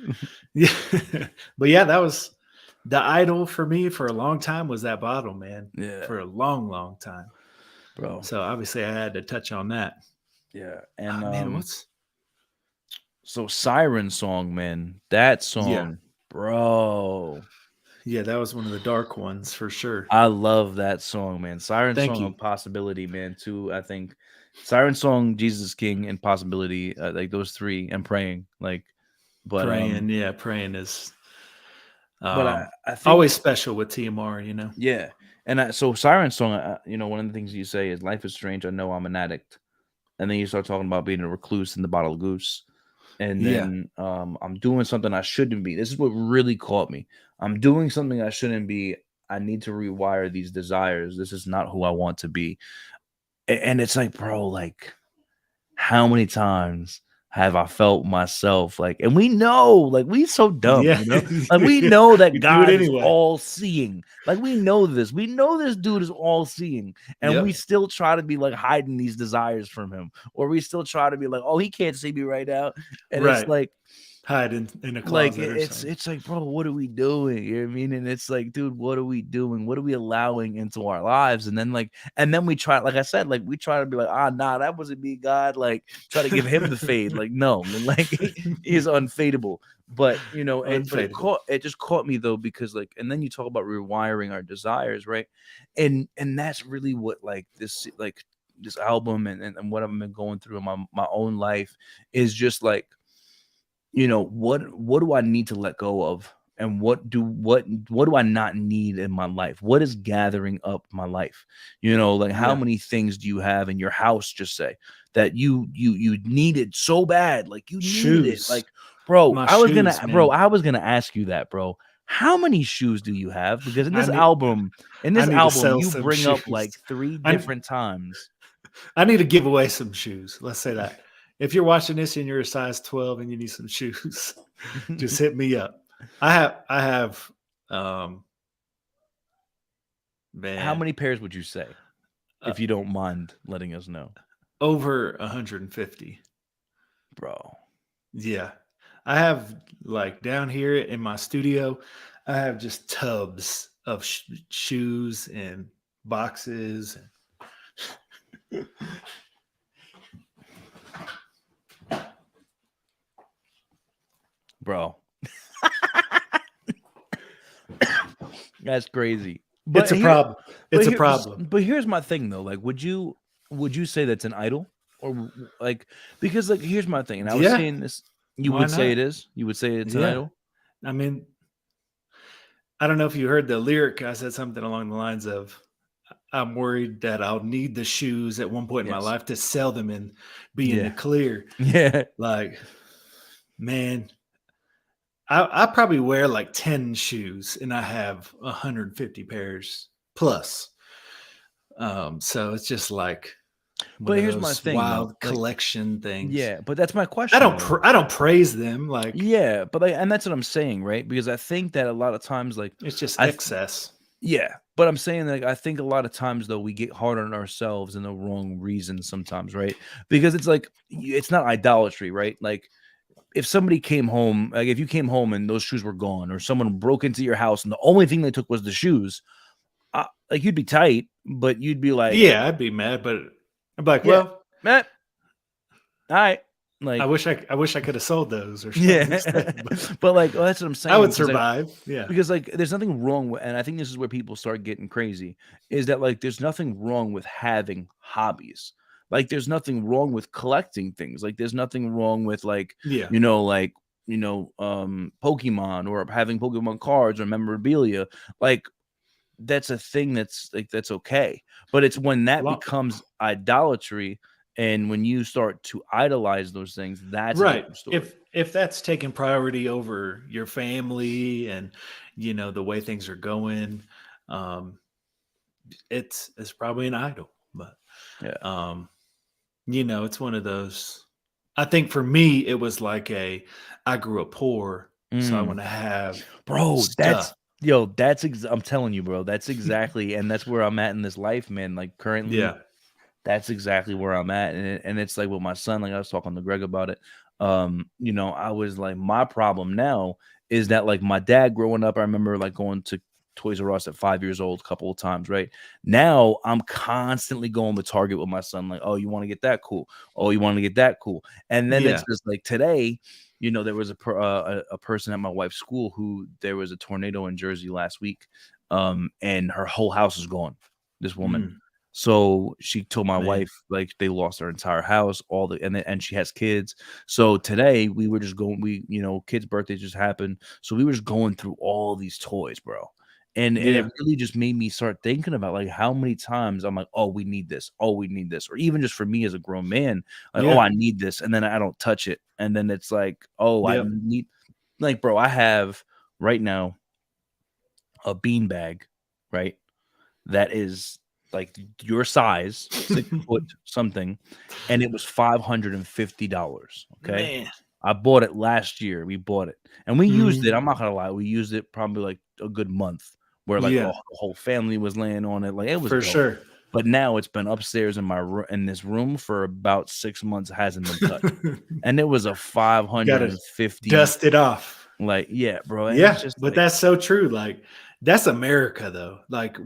B: Yeah. But yeah, that was the idol for me for a long time, was that bottle, man.
A: Yeah,
B: For a long, long time.
A: bro.
B: So obviously I had to touch on that.
A: Yeah. And
B: Oh, man, what's
A: so Siren Song, man. That
B: yeah.
A: song, bro.
B: Yeah, that was one of the dark ones for sure.
A: I love that song, man. Siren
B: Thank
A: Song
B: you.
A: of Possibility, man, too. I think Siren Song, Jesus is King, and Possibility, like those three, and Praying, like, but
B: Praying, yeah, praying is
A: but I think
B: always special with TMR, you know.
A: yeah, and so Siren Song, one of the things you say is life is strange. I know I'm an addict, and then you start talking about being a recluse in the bottle of goose, and
B: Yeah,
A: then I'm doing something I shouldn't be. This is what really caught me. I'm doing something I shouldn't be. I need to rewire these desires. This is not who I want to be. And it's like, bro, like, how many times have I felt myself like, and we know, like, we so dumb,
B: yeah,
A: like, we know that
B: you do it
A: God is
B: anyway.
A: all seeing. Like, we know this. We know this dude is all seeing, and we
B: Yep,
A: still try to be like hiding these desires from him, or we still try to be like, oh, he can't see me right now. And it's
B: right.
A: like,
B: Hide in a
A: like
B: closet or something.
A: it's like, bro, what are we doing? You know what I mean? And it's like, dude, what are we doing? What are we allowing into our lives? And then we try, like I said, like we try to be like, nah, that wasn't me, God. Like try to give him the fade. Like, no, like he is unfadable. But but
B: Unfadable.
A: it just caught me though, because like, and then you talk about rewiring our desires, right? And that's really what like this album and what I've been going through in my own life is just like, what do I need to let go of, and what do I not need in my life? What is gathering up my life? Like, how
B: Yeah,
A: many things do you have in your house, just say, that you needed so bad, like you needed it,
B: shoes.
A: like, bro,
B: My
A: I was gonna
B: shoes, man.
A: ask you that, bro. How many shoes do you have? Because
B: I need
A: in
B: I
A: this
B: need to
A: album
B: sell
A: you
B: some
A: bring up
B: shoes.
A: like three
B: I
A: different times.
B: I need to give away some shoes. Let's say that. If you're watching this and you're a size 12 and you need some shoes, just hit me up. I have um
A: How
B: man,
A: many pairs would you say,
B: uh,
A: if you don't mind letting us know,
B: over 150.
A: bro?
B: Yeah. I have like down here in my studio, I have just tubs of shoes and boxes.
A: Bro, that's crazy.
B: It's
A: But
B: a
A: here,
B: problem. It's a problem.
A: but here's my thing though. Like, would you say that's an idol, or like, because like here's my thing, and I was
B: Yeah.
A: saying this. You
B: Why
A: would say it
B: not?
A: is. You would say it's an
B: Yeah.
A: idol.
B: I mean, I don't know if you heard the lyric. I said something along the lines of, I'm worried that I'll need the shoes at one point in my
A: Yes.
B: life to sell them and be in the
A: Yeah.
B: clear.
A: Yeah.
B: Like, man, I probably wear like 10 shoes and I have 150 pairs plus. So it's just like one
A: But
B: of
A: here's my
B: those
A: thing though.
B: wild
A: Like,
B: collection things.
A: yeah. But that's my question though.
B: I don't praise them. Like,
A: Yeah. But like, and that's what I'm saying, right? Because I think that a lot of times, like,
B: it's just
A: I
B: excess.
A: Yeah, but I'm saying, like, I think a lot of times though we get hard on ourselves in the wrong reasons sometimes, right? Because it's like it's not idolatry, right? Like, if somebody came home, like if you came home and those shoes were gone, or someone broke into your house and the only thing they took was the shoes, like, you'd be tight, but you'd be like,
B: Yeah, I'd be mad, but I'm like,
A: yeah,
B: well,
A: Matt, all right, like,
B: I wish I could have sold those or something
A: yeah,
B: instead. But
A: but like, that's what I'm
B: I
A: saying,
B: would
A: because
B: survive. Yeah.
A: like there's nothing wrong with, and I think this is where people start getting crazy, is that like there's nothing wrong with having hobbies. Like, there's nothing wrong with collecting things. Like, there's nothing wrong with, like,
B: Yeah.
A: Pokemon, or having Pokemon cards or memorabilia. Like, that's a thing that's okay. But it's when that
B: Lo-
A: becomes idolatry, and when you start to idolize those things, that's a
B: right.
A: different story.
B: If that's taking priority over your family and the way things are going, um, it's probably an idol. But
A: Yeah.
B: um, it's one of those. I think for me, it was like I grew up poor, so I want
A: Mm.
B: to have
A: Bro,
B: stuff.
A: I'm telling you, bro, that's exactly, and that's where I'm at in this life, man. Like, currently,
B: Yeah.
A: that's exactly where I'm at, and it's like with my son. Like, I was talking to Greg about it. I was like, my problem now is that, like, my dad growing up, I remember like going to Toys R Us at 5 years old a couple of times. Right now, I'm constantly going to Target with my son. Like, oh, you want to get that? Cool. Oh, you want to get that? Cool. And then it's
B: Yeah.
A: just like today. There was a person at my wife's school who, there was a tornado in Jersey last week, and her whole house is gone. This woman,
B: Mm.
A: So she told my
B: Man.
A: wife like they lost their entire house, all the and she has kids. So today we were just going, kids' birthdays just happened, so we were just going through all these toys, bro. And it
B: Yeah.
A: really just made me start thinking about like how many times I'm like, oh, we need this, oh, we need this, or even just for me as a grown man, like, oh,
B: Yeah.
A: I need this, and then I don't touch it, and then it's like, oh, I
B: Yep.
A: need, like, bro, I have right now a bean bag, right? That is like your size, 6 foot something, and it was $550. Okay.
B: Man.
A: I bought it last year. We bought it and we used
B: Mhm.
A: it. I'm not gonna lie, we used it probably like a good month where like
B: Yeah.
A: the whole family was laying on it. Like it was
B: For
A: dope.
B: sure.
A: But now it's been upstairs in my in this room for about 6 months, hasn't been touched. And it was a
B: Gotta
A: 550,
B: dust it off.
A: like, yeah, bro. And it's
B: Yeah,
A: just
B: but
A: like,
B: that's so true. Like, that's America, though. Like,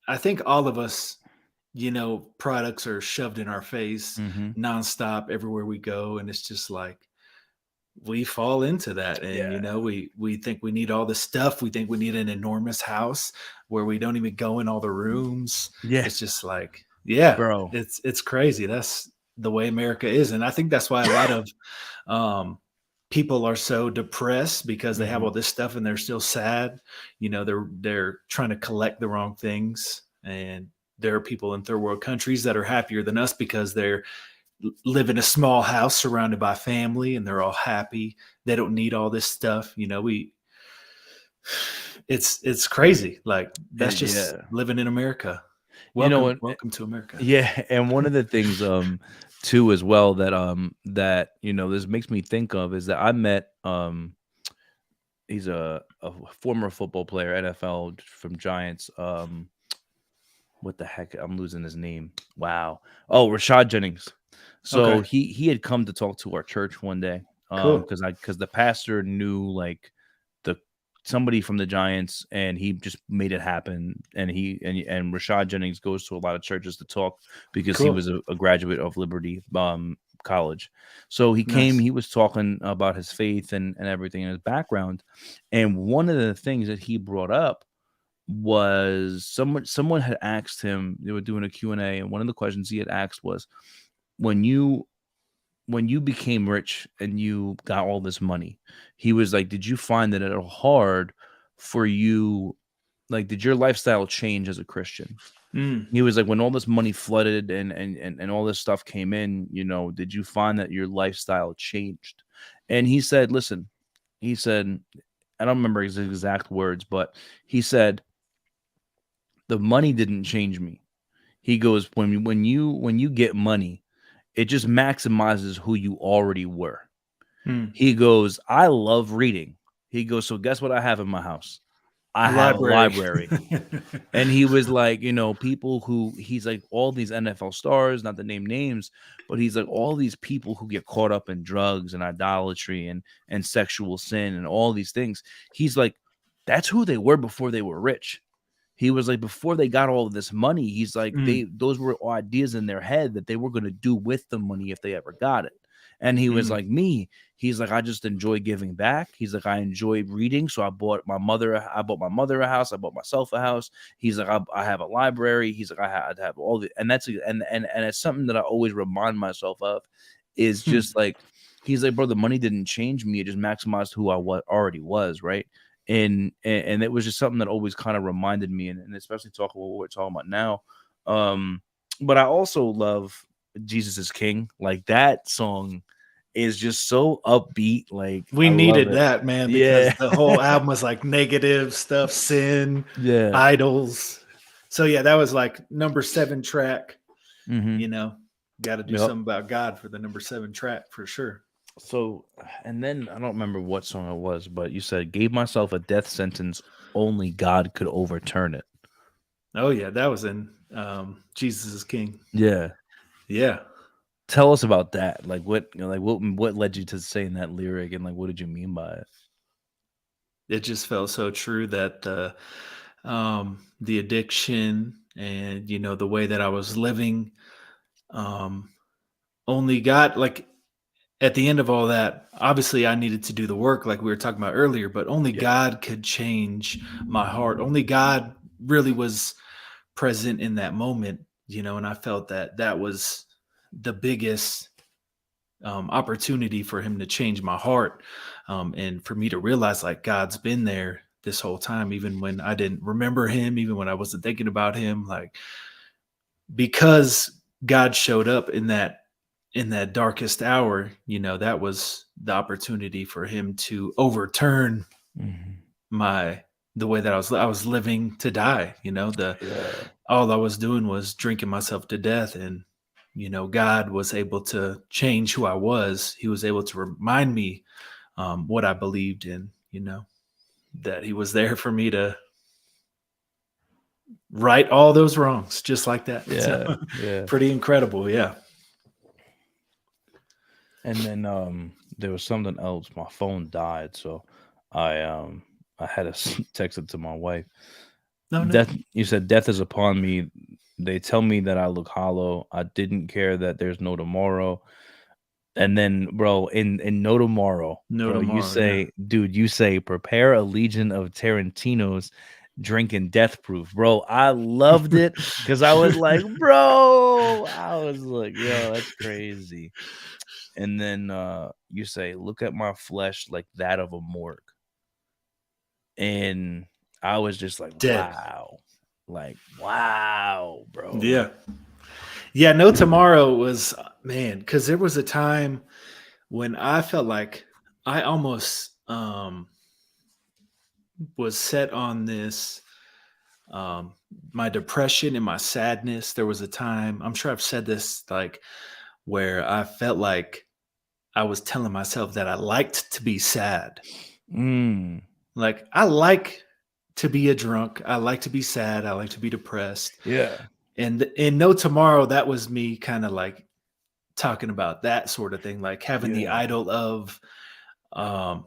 B: I think all of us, products are shoved in our face
A: mhm,
B: nonstop everywhere we go. And it's just like, we fall into that. And,
A: yeah,
B: we think we need all this stuff. We think we need an enormous house where we don't even go in all the rooms.
A: yeah,
B: It's just like, yeah,
A: bro.
B: it's crazy. That's the way America is. And I think that's why a lot of, um, people are so depressed because they have
A: Mhm.
B: all this stuff and they're still sad. They're trying to collect the wrong things, and there are people in third world countries that are happier than us because they're live in a small house surrounded by family and they're all happy. They don't need all this stuff. We it's crazy. Like, that's just
A: Yeah.
B: living in America.
A: You know
B: Welcome,
A: what?
B: welcome to America.
A: Yeah, and one of the things, too, as well, that this makes me think of is that I met, he's a former football player, NFL from Giants. What the heck? I'm losing his name. Wow. Oh, Rashad Jennings. So
B: Okay,
A: he had come to talk to our church one day,
B: cool.
A: because the pastor knew like the somebody from the Giants, and he just made it happen. And and Rashad Jennings goes to a lot of churches to talk because he
B: Cool.
A: was a graduate of Liberty College. So he came,
B: Nice.
A: he was talking about his faith and everything in his background. And one of the things that he brought up was someone had asked him, they were doing a Q&A, and one of the questions he had asked was, when you became rich and you got all this money, he was like, did you find that it hard for you, like, did your lifestyle change as a Christian?
B: Mm,
A: He was like, when all this money flooded and all this stuff came in, did you find that your lifestyle changed? And he said, listen, he said, I don't remember his exact words, but he said, the money didn't change me. He goes, when you get money, it just maximizes who you already were.
B: mm.
A: He goes, I love reading. He goes, so guess what I have in my house? I
B: A
A: have a
B: library.
A: library. And he was like, people who, he's like, all these NFL stars, not to name names, but he's like, all these people who get caught up in drugs and idolatry and sexual sin and all these things. He's like, that's who they were before they were rich. He was like, before they got all of this money, he's like,
B: Mm,
A: those were ideas in their head that they were going to do with the money if they ever got it. And he was
B: mm,
A: like, me, he's like, I just enjoy giving back. He's like, I enjoy reading. So I bought my mother a house. I bought myself a house. He's like, I have a library. He's like, I'd have all the, and that's, and it's something that I always remind myself of, is
B: hmm.
A: just like, he's like, bro, the money didn't change me. It just maximized who I already was. Right. And it was just something that always kind of reminded me, and especially talking about what we're talking about now. But I also love Jesus is King. Like, that song is just so upbeat. Like,
B: We
A: I love
B: needed
A: it.
B: that, man, because
A: Yeah.
B: the whole album was like negative stuff, sin,
A: Yeah.
B: idols. So yeah, that was like number 7 track.
A: Mm-hmm.
B: You know, got to do
A: Yep.
B: something about God for the number 7 track for sure.
A: So, and then I don't remember what song it was, but you said, gave myself a death sentence, only God could overturn it.
B: Oh yeah, that was in Jesus is King.
A: Yeah.
B: Yeah.
A: Tell us about that. Like, what led you to saying that lyric, and like, what did you mean by it?
B: It just felt so true that the addiction and the way that I was living, um only God, like, at the end of all that, obviously I needed to do the work like we were talking about earlier, but only
A: Yeah.
B: God could change my heart. Only God really was present in that moment and I felt that was the biggest opportunity for him to change my heart, and for me to realize like God's been there this whole time, even when I didn't remember him, even when I wasn't thinking about him, like because God showed up in that darkest hour, that was the opportunity for him to overturn
A: Mhm.
B: my the way that I was living to die.
A: Yeah.
B: All I was doing was drinking myself to death, and God was able to change who I was. He was able to remind me what I believed in. That He was there for me to right all those wrongs just like that. So
A: Yeah. Yeah.
B: pretty incredible. Yeah.
A: And then there was something else. My phone died, so I had to text it to my wife.
B: No, no.
A: Death, you said death is upon me. They tell me that I look hollow. I didn't care that there's no tomorrow. And then, bro, in No Tomorrow,
B: No
A: bro, you
B: tomorrow. Yeah.
A: say, dude, you say, prepare a legion of Tarantino's drinking death proof, bro. I loved it because I was like, bro, I was like, yo, that's crazy. And then you say, look at my flesh like that of a morgue. And I was just
B: Dead.
A: like, wow, bro.
B: Yeah. Yeah. No tomorrow was, man, because there was a time when I felt like I almost was set on this, um, my depression and my sadness. There was a time, I'm sure I've said this, like where I felt like I was telling myself that I liked to be sad.
A: Mm,
B: Like I like to be a drunk. I like to be sad. I like to be depressed.
A: yeah,
B: And in No Tomorrow, that was me kind of like talking about that sort of thing, like having the
A: yeah,
B: idol of um,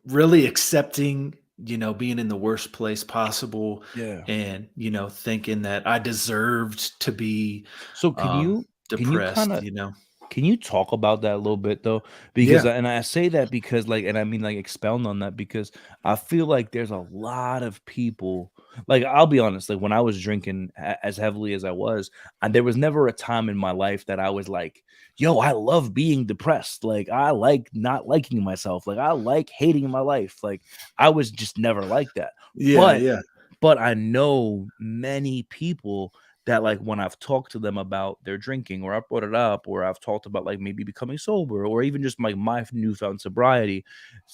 B: really accepting, being in the worst place possible,
A: yeah.
B: and thinking that I deserved to be
A: So can you kind
B: depressed.
A: of can you talk about that a little bit though? Because
B: Yeah,
A: and I say that because like and I mean like expound on that because I feel like there's a lot of people like I'll be honest, like when I was drinking as heavily as I was, and there was never a time in my life that I was like, yo, I love being depressed. Like I like not liking myself. Like I like hating my life. Like I was just never like that.
B: yeah,
A: But
B: yeah,
A: but I know many people that like when I've talked to them about their drinking or I brought it up or I've talked about like maybe becoming sober or even just like my newfound sobriety,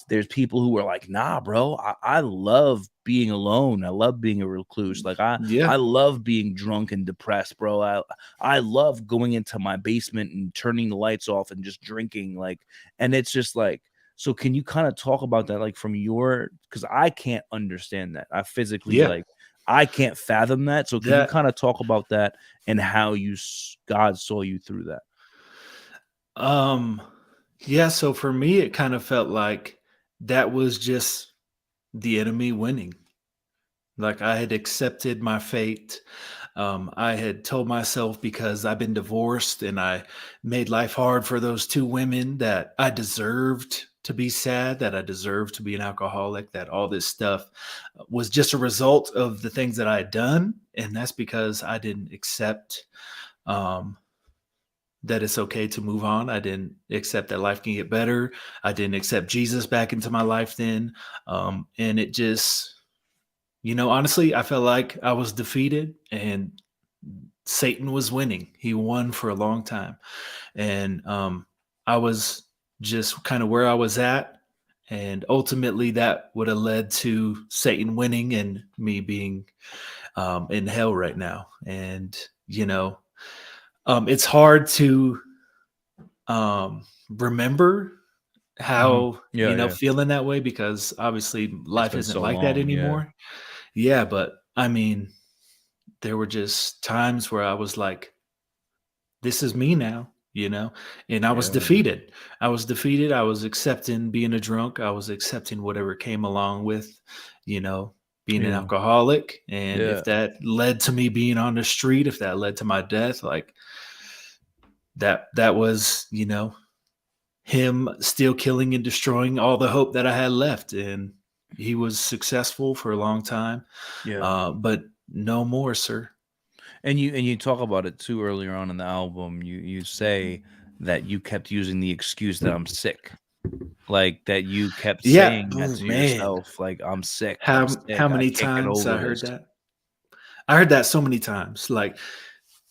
A: there's people who are like, nah, bro, I love being alone. I love being a recluse. Like
B: yeah,
A: I love being drunk and depressed, bro. I love going into my basement and turning the lights off and just drinking. Like, and it's just like so can you kind of talk about that like from your because I can't understand that. I physically
B: yeah.
A: like I can't fathom that. So can you
B: That
A: kind of talk about that and how God saw you through that?
B: um yeah, so for me it kind of felt like that was just the enemy winning. Like I had accepted my fate. I had told myself because I've been divorced and I made life hard for those two women that I deserved to be sad, that I deserved to be an alcoholic, that all this stuff was just a result of the things that I had done. And that's because I didn't accept um, that it's okay to move on. I didn't accept that life can get better. I didn't accept Jesus back into my life then. And it just, honestly, I felt like I was defeated and Satan was winning. He won for a long time. And I was just kind of where I was at. And ultimately, that would have led to Satan winning and me being in hell right now. And, it's hard to remember
A: Mhm.
B: how,
A: Yeah, yeah.
B: feeling that way because obviously
A: It's
B: life
A: been
B: isn't
A: so
B: like that
A: long. Yeah.
B: anymore. Yeah. But I mean, there were just times where I was like, this is me now, and I was
A: Yeah.
B: defeated. I was defeated. I was accepting being a drunk. I was accepting whatever came along with, you know, being an
A: Yeah.
B: alcoholic. And if
A: Yeah.
B: that led to me being on the street, if that led to my death, like that was, him still killing and destroying all the hope that I had left. And he was successful for a long time.
A: Yeah.
B: But No more, sir.
A: And you talk about it too earlier on in the album. You say that you kept using the excuse that I'm sick. Like that you kept
B: Yeah.
A: saying that
B: Oh
A: to
B: man.
A: yourself, like I'm sick, I'm
B: How
A: sick, I
B: many
A: can't get
B: times
A: over
B: I heard
A: this.
B: that? I heard that so many times. Like,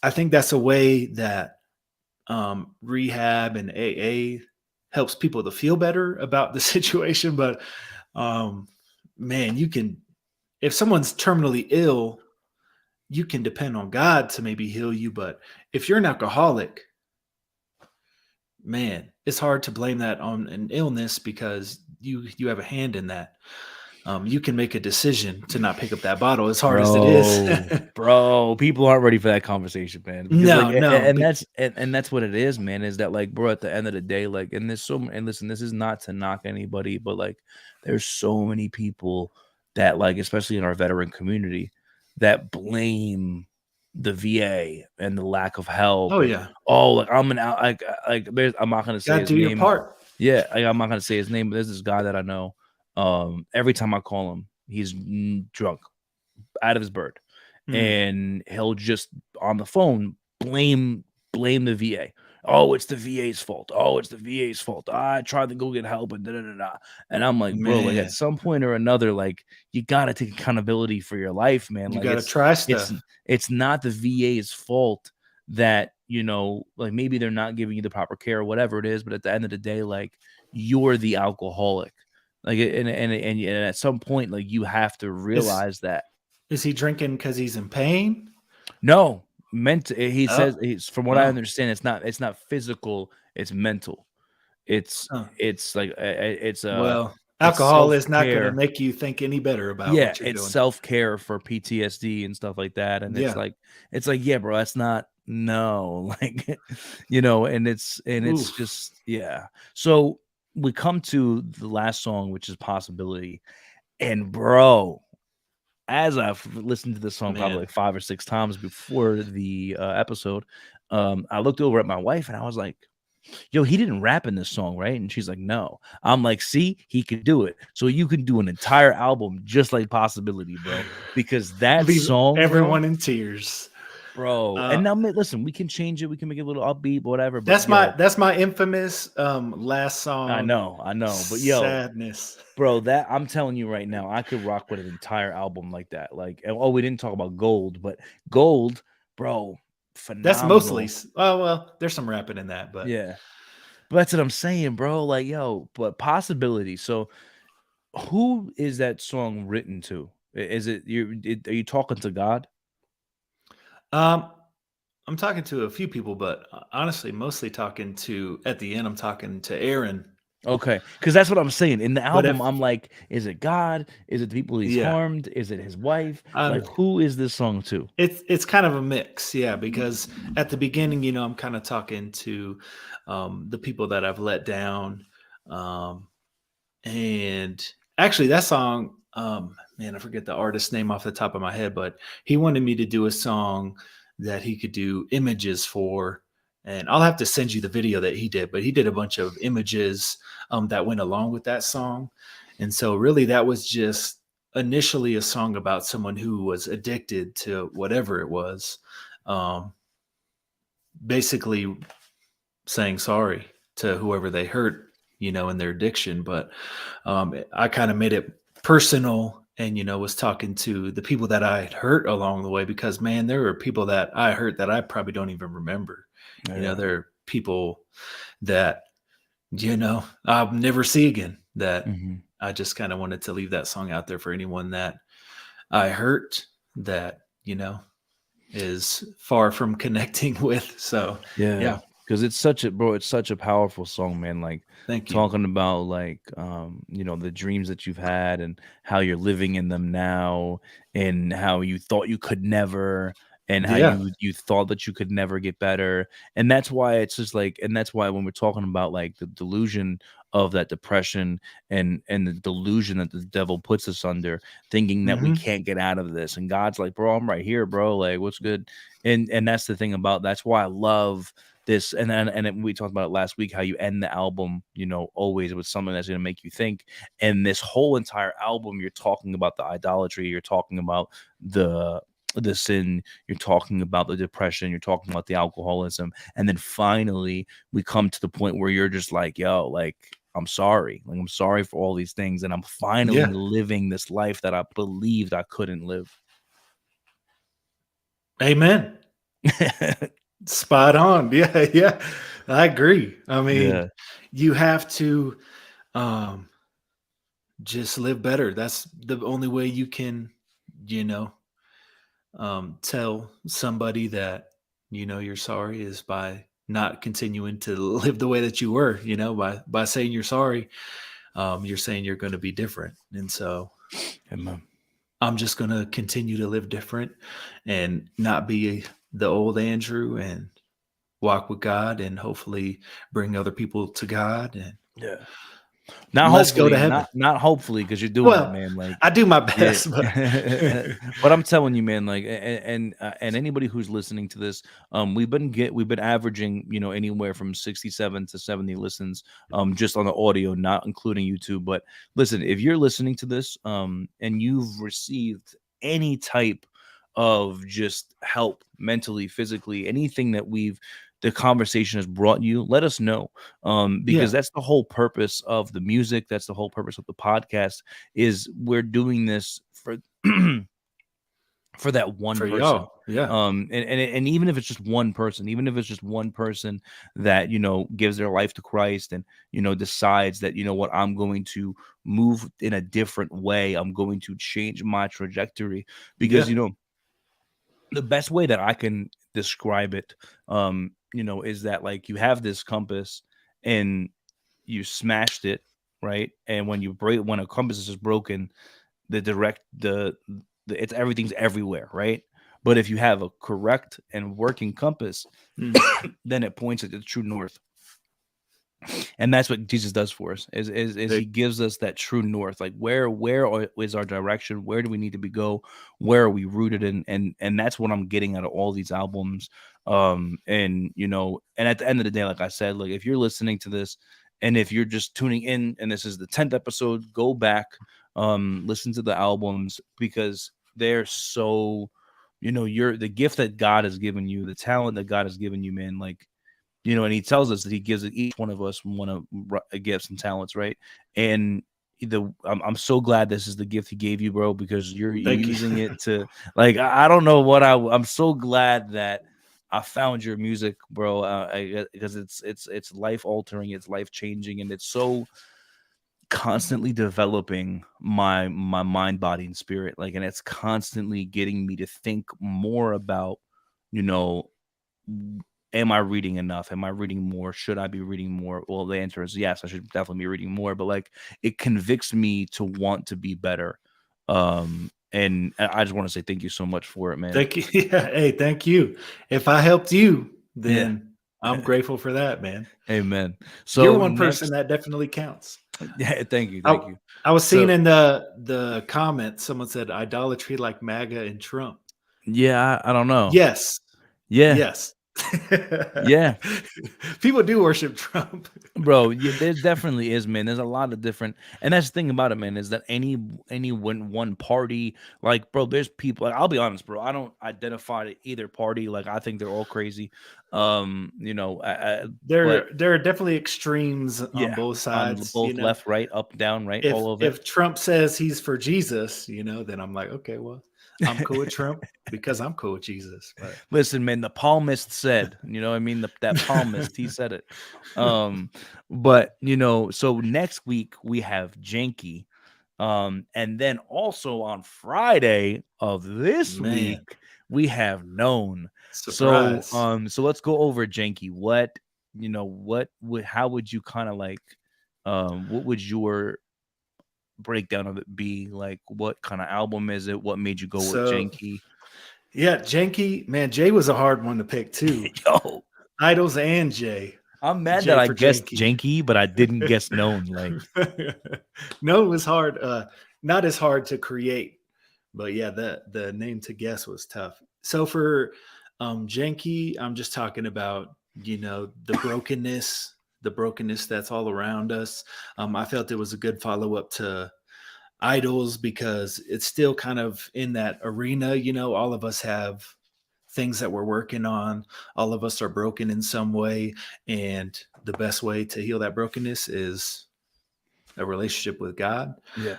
B: I think that's a way that rehab and AA helps people to feel better about the situation. But um, man, you can, if someone's terminally ill, you can depend on God to maybe heal you. But if you're an alcoholic, man, it's hard to blame that on an illness because you have a hand in that. You can make a decision to not pick up that bottle as hard as it is.
A: Bro, people aren't ready for that conversation, man. Because like,
B: No, no.
A: and that's what it is, man. Is that like, bro? At the end of the day, like, and there's so and listen, this is not to knock anybody, but like, there's so many people that like, especially in our veteran community, that blame the VA and the lack of help,
B: Oh
A: and
B: yeah,
A: oh, like I'm an out, like there's I'm not gonna say
B: gotta
A: his
B: do your
A: name.
B: part.
A: Yeah, I'm not gonna say his name, but there's this guy that I know. Every time I call him, he's drunk out of his bird,
B: Mm,
A: and he'll just on the phone blame the VA. Oh, it's the VA's fault. Oh, it's the VA's fault. I tried to go get help and da da da da. And I'm like, bro, like at
B: man,
A: some point or another, like you gotta take accountability for your life, man.
B: you
A: Like
B: gotta try
A: it's
B: stuff.
A: it's not the VA's fault that like maybe they're not giving you the proper care or whatever it is, but at the end of the day, like you're the alcoholic. Like and at some point, like you have to
B: Is
A: realize that.
B: is he drinking because he's in pain?
A: No, he says
B: Oh,
A: he's from what I
B: oh,
A: understand, it's not physical, it's mental. It's
B: oh.
A: it's like
B: Well,
A: it's
B: alcohol is not gonna
A: self-care.
B: make you think any better about
A: Yeah,
B: what you're
A: it's
B: doing.
A: self-care for PTSD and stuff like that. And
B: Yeah.
A: it's like, yeah, bro, that's not no, like and it's
B: Oof,
A: just yeah. So we come to the last song, which is Possibility. And bro, as I've listened to this song probably
B: man.
A: like 5 or 6 times before the, episode, I looked over at my wife and I was like, "Yo, he didn't rap in this song, right?" And she's like, "No." I'm like, "See, he could do it. So you can do an entire album just like Possibility, bro, because that
B: Leave
A: song, bro,
B: everyone in tears.
A: and
B: Uh,
A: now listen, we can change it, we can make it a little upbeat, whatever, but yo,
B: that's my infamous last song,
A: I know, but yo,
B: Sadness.
A: bro, that I'm telling you right now, I could rock with an entire album like that. Like, oh, we didn't talk about Gold, but Gold, bro,
B: That's mostly
A: phenomenal.
B: oh well, there's some rapping in that, but
A: Yeah. But that's what I'm saying, bro. Like, yo, but Possibility. So, who is that song written to? Is it are you talking to God?
B: um I'm talking to a few people, but honestly, mostly talking to at the end, I'm talking to Aaron.
A: Okay, because that's what I'm saying. In the
B: But
A: album,
B: if
A: I'm like, is it God? Is it the people he's
B: yeah,
A: harmed? Is it his wife?
B: um,
A: Like, who is this song to?
B: it's kind of a mix, yeah. Because at the beginning, I'm kind of talking to the people that I've let down, um, and actually, that song, man, I forget the artist's name off the top of my head, but he wanted me to do a song that he could do images for. And I'll have to send you the video that he did, but he did a bunch of images that went along with that song. And so, really, that was just initially a song about someone who was addicted to whatever it was, um, basically saying sorry to whoever they hurt, in their addiction. But I kind of made it personal and, was talking to the people that I had hurt along the way because, man, there were people that I hurt that I probably don't even remember.
A: Yeah.
B: There are people that, I'll never see again that
A: Mhm.
B: I just kind of wanted to leave that song out there for anyone that I hurt that, is far from connecting with. So,
A: Yeah,
B: yeah,
A: because it's such a powerful song, man. Like
B: thank you.
A: talking about like the dreams that you've had and how you're living in them now, and how you thought you could never, and how
B: Yeah.
A: you thought that you could never get better. And that's why it's just like, and that's why when we're talking about like the delusion of that depression, and the delusion that the devil puts us under, thinking that we
B: Hmm.
A: can't get out of this, and God's like, bro, I'm right here, bro, like what's good. And that's the thing about, that's why I love this. And then we talked about it last week, how you end the album, always with something that's going to make you think. And this whole entire album, you're talking about the idolatry, you're talking about the the sin, you're talking about the depression, you're talking about the alcoholism, and then finally we come to the point where you're just like, yo, like, I'm sorry. Like, I'm sorry for all these things, and I'm finally
B: Yeah.
A: living this life that I believed I couldn't live.
B: Amen. Spot on. Yeah, yeah. I agree. I
A: Yeah.
B: mean, you have to um just live better. That's the only way you can, you know, tell somebody that you're sorry is by not continuing to live the way that you were. By saying you're sorry, you're saying you're going to be different, and so
A: Amen.
B: I'm just going to continue to live different and not be the old Andrew and walk with God and hopefully bring other people to God, and
A: Yeah. Not
B: let's go to
A: hopefully,
B: heaven.
A: not hopefully, because you're doing it,
B: Well,
A: man. Like,
B: I do my
A: yeah.
B: best, but
A: But I'm telling you, man, like, and anybody who's listening to this, we've been averaging, anywhere from 67 to 70 listens, just on the audio, not including YouTube. But listen, if you're listening to this, and you've received any type of just help mentally, physically, anything that the conversation has brought you, let us know. Because
B: yeah,
A: that's the whole purpose of the music. That's the whole purpose of the podcast, is we're doing this for for that one
B: for
A: person.
B: y'all, yeah,
A: And even if it's just one person, that gives their life to Christ, and decides that, what, I'm going to move in a different way, I'm going to change my trajectory. Because
B: yeah,
A: the best way that I can describe it, is that, like, you have this compass and you smashed it, right? And when a compass is broken, the direct it's everything's everywhere, right? But if you have a correct and working compass,
B: mm,
A: then it points at the true north. And that's what Jesus does for us, is he gives us that true north. Like, is our direction? Where do we need to go? Where are we rooted in? And that's what I'm getting out of all these albums. And at the end of the day, like I said, like, if you're listening to this and if you're just tuning in and this is the 10th episode, go back, listen to the albums, because they're so, you're the gift that God has given you, the talent that God has given you, man. Like, and he tells us that he gives each one of us one of gifts and talents, right? And I'm so glad this is the gift he gave you, bro, because you're
B: thank you.
A: using it to, like, I don't know what I'm so glad that I found your music, bro, because it's life altering, it's life changing, and it's so constantly developing my mind, body, and spirit, like, and it's constantly getting me to think more about, you know am I reading enough? Am I reading more? Should I be reading more? Well, the answer is yes, I should definitely be reading more, but, like, it convicts me to want to be better. And I just want to say thank you so much for it, man.
B: Thank you. Yeah, hey, thank you. If I helped you,
A: Yeah.
B: then I'm grateful for that, man.
A: Amen.
B: You're
A: So
B: one person
A: next,
B: that definitely counts.
A: yeah, thank you,
B: I,
A: thank you.
B: I was seeing
A: So
B: in the comments, someone said idolatry like MAGA and Trump.
A: yeah, I don't know.
B: Yes,
A: Yeah,
B: yes.
A: yeah.
B: People do worship Trump.
A: Bro, yeah, there definitely is, man. There's a lot of different, and that's the thing about it, man, is that any one party, like, bro, there's people. Like, I'll be honest, bro. I don't identify to either party. Like, I think they're all crazy. But
B: There are definitely extremes on
A: yeah,
B: both
A: on
B: sides.
A: both left, right, up, down, right,
B: If
A: all of it.
B: if Trump says he's for Jesus, then I'm like, okay, well, I'm cool with Trump because I'm cool with Jesus. But
A: Listen, man, the palmist said, you know what I mean? That palmist, he said it. But so next week we have Janky. And then also on Friday of this
B: man,
A: week, we have Known. So
B: surprise.
A: so let's go over Janky. How would you kind of like what would your breakdown of it be? Like, what kind of album is it? What made you go with
B: So
A: Janky?
B: yeah, Janky, man, Jay was a hard one to pick too.
A: Yo,
B: Idols and Jay.
A: I'm mad that
B: Jay
A: I
B: for
A: guessed
B: Janky.
A: Janky, but I didn't guess Known. Like,
B: No, it was hard. Not as hard to create, but yeah, the name to guess was tough. So for Janky, I'm just talking about the brokenness that's all around us. I felt it was a good follow up to idols because it's still kind of in that arena. All of us have things that we're working on. All of us are broken in some way. And the best way to heal that brokenness is a relationship with God.
A: Yeah.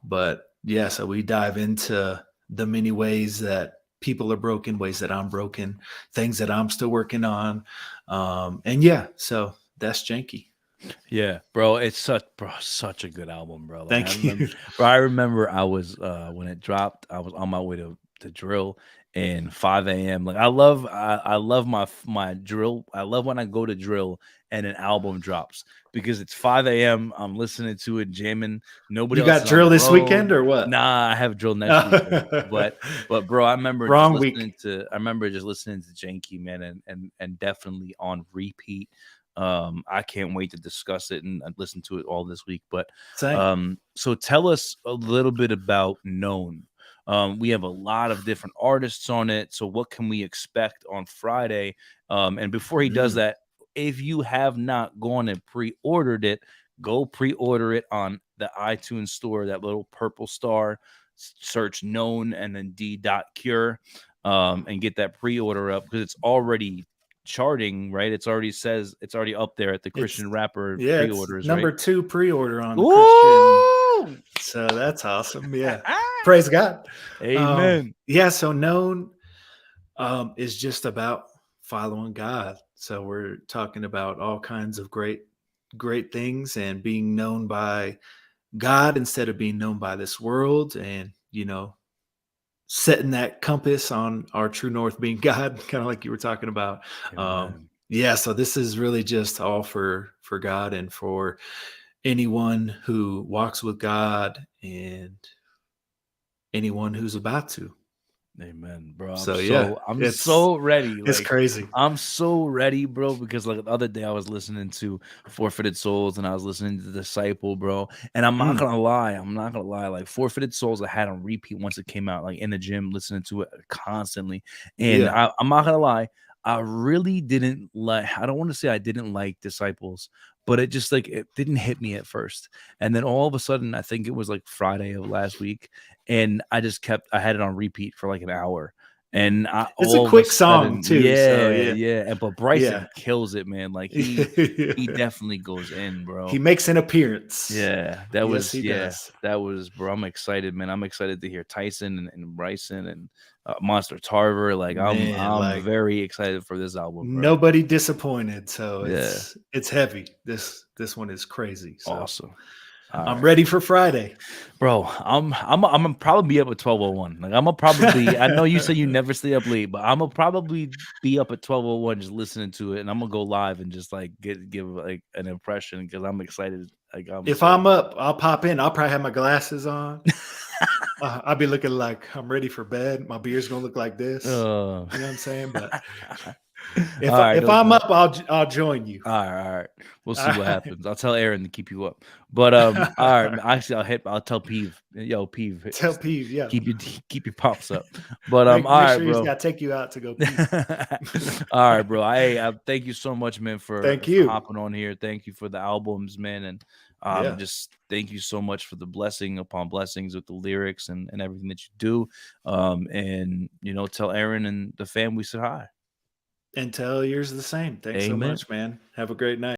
B: But yeah, so we dive into the many ways that people are broken, ways that I'm broken, things that I'm still working on. And yeah, so that's Janky.
A: Yeah, bro, it's such a good album, bro. Like
B: Thank you.
A: I remember I was when it dropped, I was on my way to drill and 5 a.m. Like I love my drill. I love when I go to drill and an album drops because it's 5 a.m. I'm listening to it, jamming. Nobody
B: You
A: else
B: got
A: is on
B: drill
A: the
B: this weekend
A: road.
B: or what?
A: Nah, I have drill next weekend. But bro,
B: Wrong week.
A: I remember just listening to Janky, man, and definitely on repeat. I can't wait to discuss it and listen to it all this week. But
B: Same.
A: so tell us a little bit about Known. We have a lot of different artists on it. So what can we expect on Friday? And before he does that, if you have not gone and pre-ordered it, go pre-order it on the iTunes store, that little purple star, search Known and then D.Cure, and get that pre-order up because it's already charting, right? It's already up there at the Christian rapper
B: It's
A: pre-orders, right?
B: number 2 pre-order on the
A: Ooh!
B: Christian. So that's awesome. Yeah. Praise God.
A: Amen.
B: Yeah. So Known is just about following God. So we're talking about all kinds of great things and being known by God instead of being known by this world, and setting that compass on our true north being God, kind of like you were talking about.
A: Amen.
B: Yeah, so this is really just all for God and for anyone who walks with God and anyone who's about to.
A: Amen, bro.
B: So yeah,
A: I'm so ready.
B: it's
A: Like
B: crazy.
A: I'm so ready, bro, because like the other day I was listening to Forfeited Souls and I was listening to Disciple, bro. And I'm not gonna lie, like Forfeited Souls I had on repeat once it came out, like in the gym, listening to it constantly. And
B: Yeah.
A: I'm not gonna lie, I really didn't like I don't want to say I didn't like Disciples, but it just like it didn't hit me at first. And then all of a sudden, I think it was like Friday of last week and I had it on repeat for like an hour. And
B: It's a
A: all of a
B: quick song
A: sudden,
B: too, so
A: yeah,
B: yeah.
A: yeah. And but
B: Yeah.
A: Bryson kills it, man. Like he definitely goes in,
B: He
A: bro.
B: makes an appearance.
A: Yeah,
B: Yes, he does.
A: that was, bro. I'm excited, man. I'm excited to hear Tyson and Bryson and Monster Tarver. Like
B: Man,
A: I'm
B: like
A: very excited for this album, bro.
B: nobody disappointed. So
A: Yeah,
B: it's heavy. This one is crazy. So
A: awesome. All
B: I'm
A: right.
B: ready for Friday.
A: Bro, I'm gonna probably be up at 12:01. Like I'm gonna probably I know you say you never stay up late, but I'm gonna probably be up at 12:01 just listening to it, and I'm gonna go live and just like give like an impression because I'm excited. Like I'm
B: If
A: so
B: I'm up, I'll pop in. I'll probably have my glasses on. I'll be looking like I'm ready for bed. My beard's gonna look like this.
A: uh,
B: You know what I'm saying? But
A: all right,
B: if
A: no
B: I'm
A: doubt.
B: up, I'll join you.
A: All right. We'll
B: All
A: see what
B: right.
A: happens. I'll tell Aaron to keep you up. But all right. Actually, I'll tell Peeve. Yo, Peeve,
B: Tell Peeve, yeah.
A: keep your pops up. But
B: Make
A: all right,
B: sure he's
A: bro.
B: got to take you out to go pee.
A: All right, bro. I thank you so much, man,
B: Thank
A: for
B: you.
A: hopping on here. Thank you for the albums, man, and
B: Yeah.
A: just thank you so much for the blessing upon blessings with the lyrics and everything that you do. And tell Aaron and the fam we said hi.
B: And tell yours the same. Thanks so
A: Amen.
B: much, man. Have a great night.